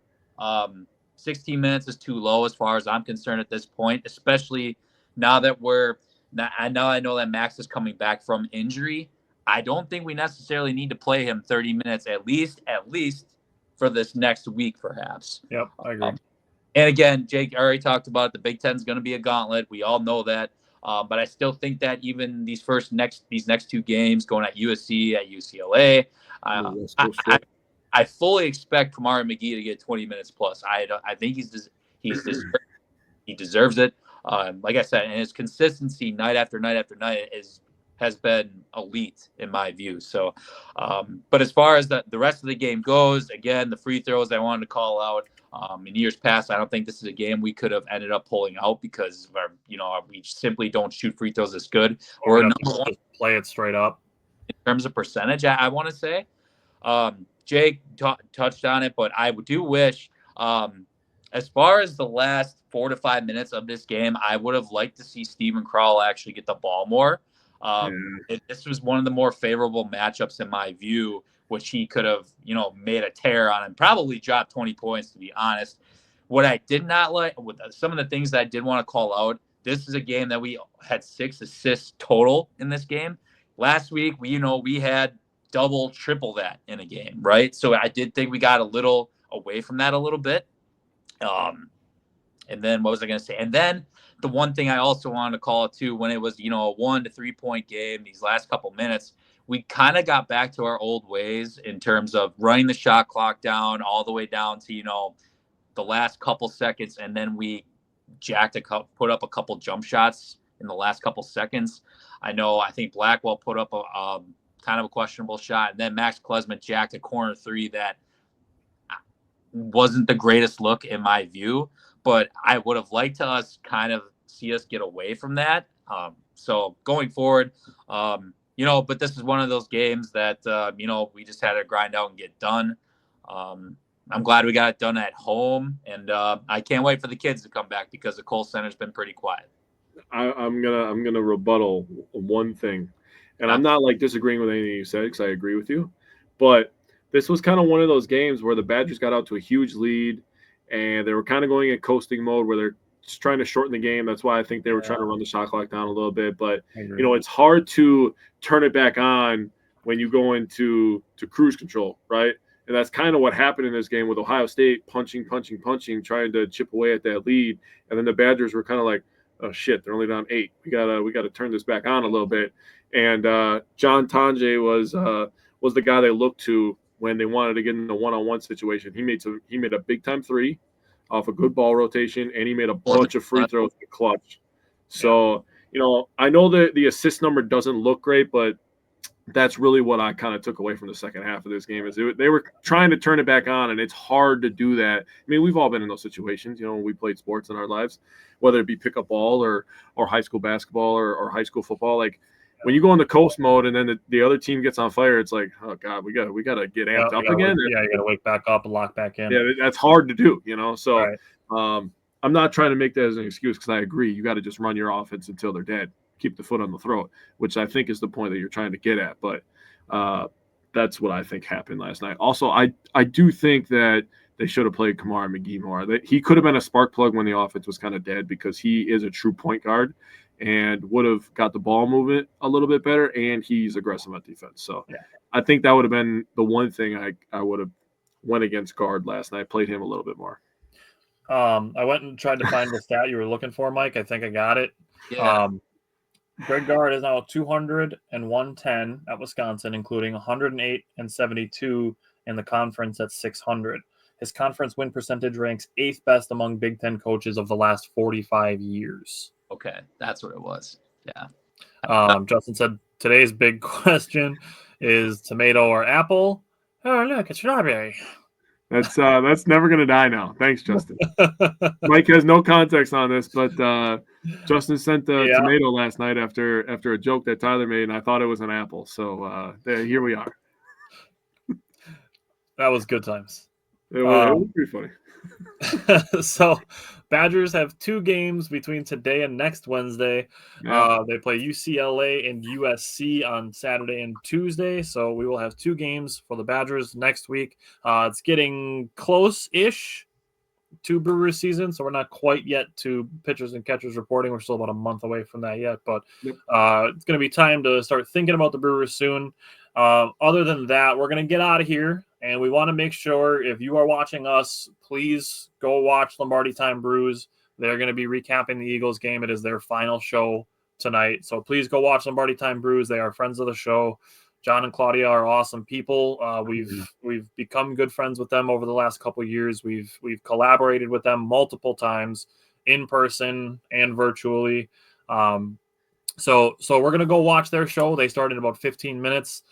16 minutes is too low as far as I'm concerned at this point, especially now that I know that Max is coming back from injury. I don't think we necessarily need to play him 30 minutes at least for this next week, perhaps. Yep, I agree. And again, Jake already talked about it. The Big Ten is going to be a gauntlet. We all know that. But I still think that even these next two games, going at USC, at UCLA, I fully expect Kamari McGee to get 20 minutes plus. I think he deserves it. Like I said, and his consistency night after night after night has been elite in my view. So, but as far as the rest of the game goes, again, the free throws I wanted to call out. In years past, I don't think this is a game we could have ended up pulling out because we simply don't shoot free throws as good. Or We're number one just play it straight up in terms of percentage. I want to say, Jake touched on it, but I do wish, as far as the last 4 to 5 minutes of this game, I would have liked to see Steven Crowell actually get the ball more. This was one of the more favorable matchups in my view, which he could have, made a tear on and probably dropped 20 points, to be honest. What I did not like, with some of the things that I did want to call out, this is a game that we had 6 assists total in this game. Last week, we had double, triple that in a game, right? So I did think we got a little away from that a little bit. And then what was I going to say? And then the one thing I also wanted to call it too, when it was, a 1 to 3 point game, these last couple minutes, we kind of got back to our old ways in terms of running the shot clock down all the way down to, the last couple seconds. And then we put up a couple jump shots in the last couple seconds. I think Blackwell put up a kind of a questionable shot. And then Max Klesman jacked a corner 3 that wasn't the greatest look in my view, but I would have liked to see us get away from that. So going forward, but this is one of those games that, we just had to grind out and get done. I'm glad we got it done at home, and I can't wait for the kids to come back because the Kohl Center's been pretty quiet. I'm gonna rebuttal one thing, and I'm not disagreeing with anything you said because I agree with you, but this was kind of one of those games where the Badgers got out to a huge lead, and they were kind of going in coasting mode where they're just trying to shorten the game. That's why I think they were trying to run the shot clock down a little bit. But it's hard to turn it back on when you go into cruise control, right? And that's kind of what happened in this game with Ohio State punching, trying to chip away at that lead, and then the Badgers were kind of like, oh shit, they're only down 8. We gotta turn this back on a little bit. And John Tonje was the guy they looked to when they wanted to get in a one-on-one situation. He made a big-time 3 off a good ball rotation, and he made a bunch of free throws in the clutch. So, I know that the assist number doesn't look great, but that's really what I kind of took away from the second half of this game is they were trying to turn it back on, and it's hard to do that. I mean, we've all been in those situations, when we played sports in our lives, whether it be pickup ball or high school basketball or high school football. Like, when you go into coast mode and then the other team gets on fire, it's like, oh God, we gotta get amped up again. You gotta wake back up and lock back in. Yeah, that's hard to do, So right. I'm not trying to make that as an excuse because I agree. You got to just run your offense until they're dead. Keep the foot on the throat, which I think is the point that you're trying to get at. But that's what I think happened last night. Also, I do think that they should have played Kamari McGee more. He could have been a spark plug when the offense was kind of dead because he is a true point guard and would have got the ball movement a little bit better, and he's aggressive at defense. So I think that would have been the one thing I would have went against guard last night, played him a little bit more. I went and tried to find the stat you were looking for, Mike. I think I got it. Yeah. Greg Gard is now 200 and 110 at Wisconsin, including 108 and 72 in the conference at 600. His conference win percentage ranks 8th best among Big Ten coaches of the last 45 years. Okay, that's what it was. Yeah. Justin said today's big question is tomato or apple. Oh, look, it's strawberry. That's never going to die now. Thanks, Justin. Mike has no context on this, but Justin sent a Yeah. tomato last night after a joke that Tyler made, and I thought it was an apple. So here we are. That was good times. It was pretty funny. So Badgers have 2 games between today and next Wednesday. Yeah. They play UCLA and USC on Saturday and Tuesday. So we will have 2 games for the Badgers next week. It's getting close-ish to Brewers season, so we're not quite yet to pitchers and catchers reporting. We're still about a month away from that yet, but Yep. It's going to be time to start thinking about the Brewers soon. Other than that, we're going to get out of here, and we want to make sure if you are watching us, please go watch Lombardi Time Brews. They're going to be recapping the Eagles game. It is their final show tonight, so please go watch Lombardi Time Brews. They are friends of the show. John and Claudia are awesome people. We've become good friends with them over the last couple of years. We've collaborated with them multiple times in person and virtually. So we're gonna go watch their show. They start in about 15 minutes.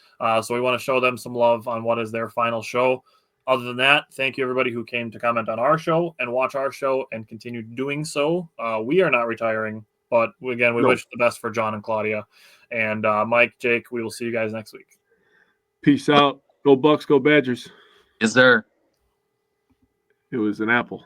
So we want to show them some love on what is their final show. Other than that, thank you everybody who came to comment on our show and watch our show and continue doing so. We are not retiring, but again, we wish the best for John and Claudia. And Mike, Jake, we will see you guys next week. Peace out. Go Bucks, go Badgers. Yes, sir. It was an apple.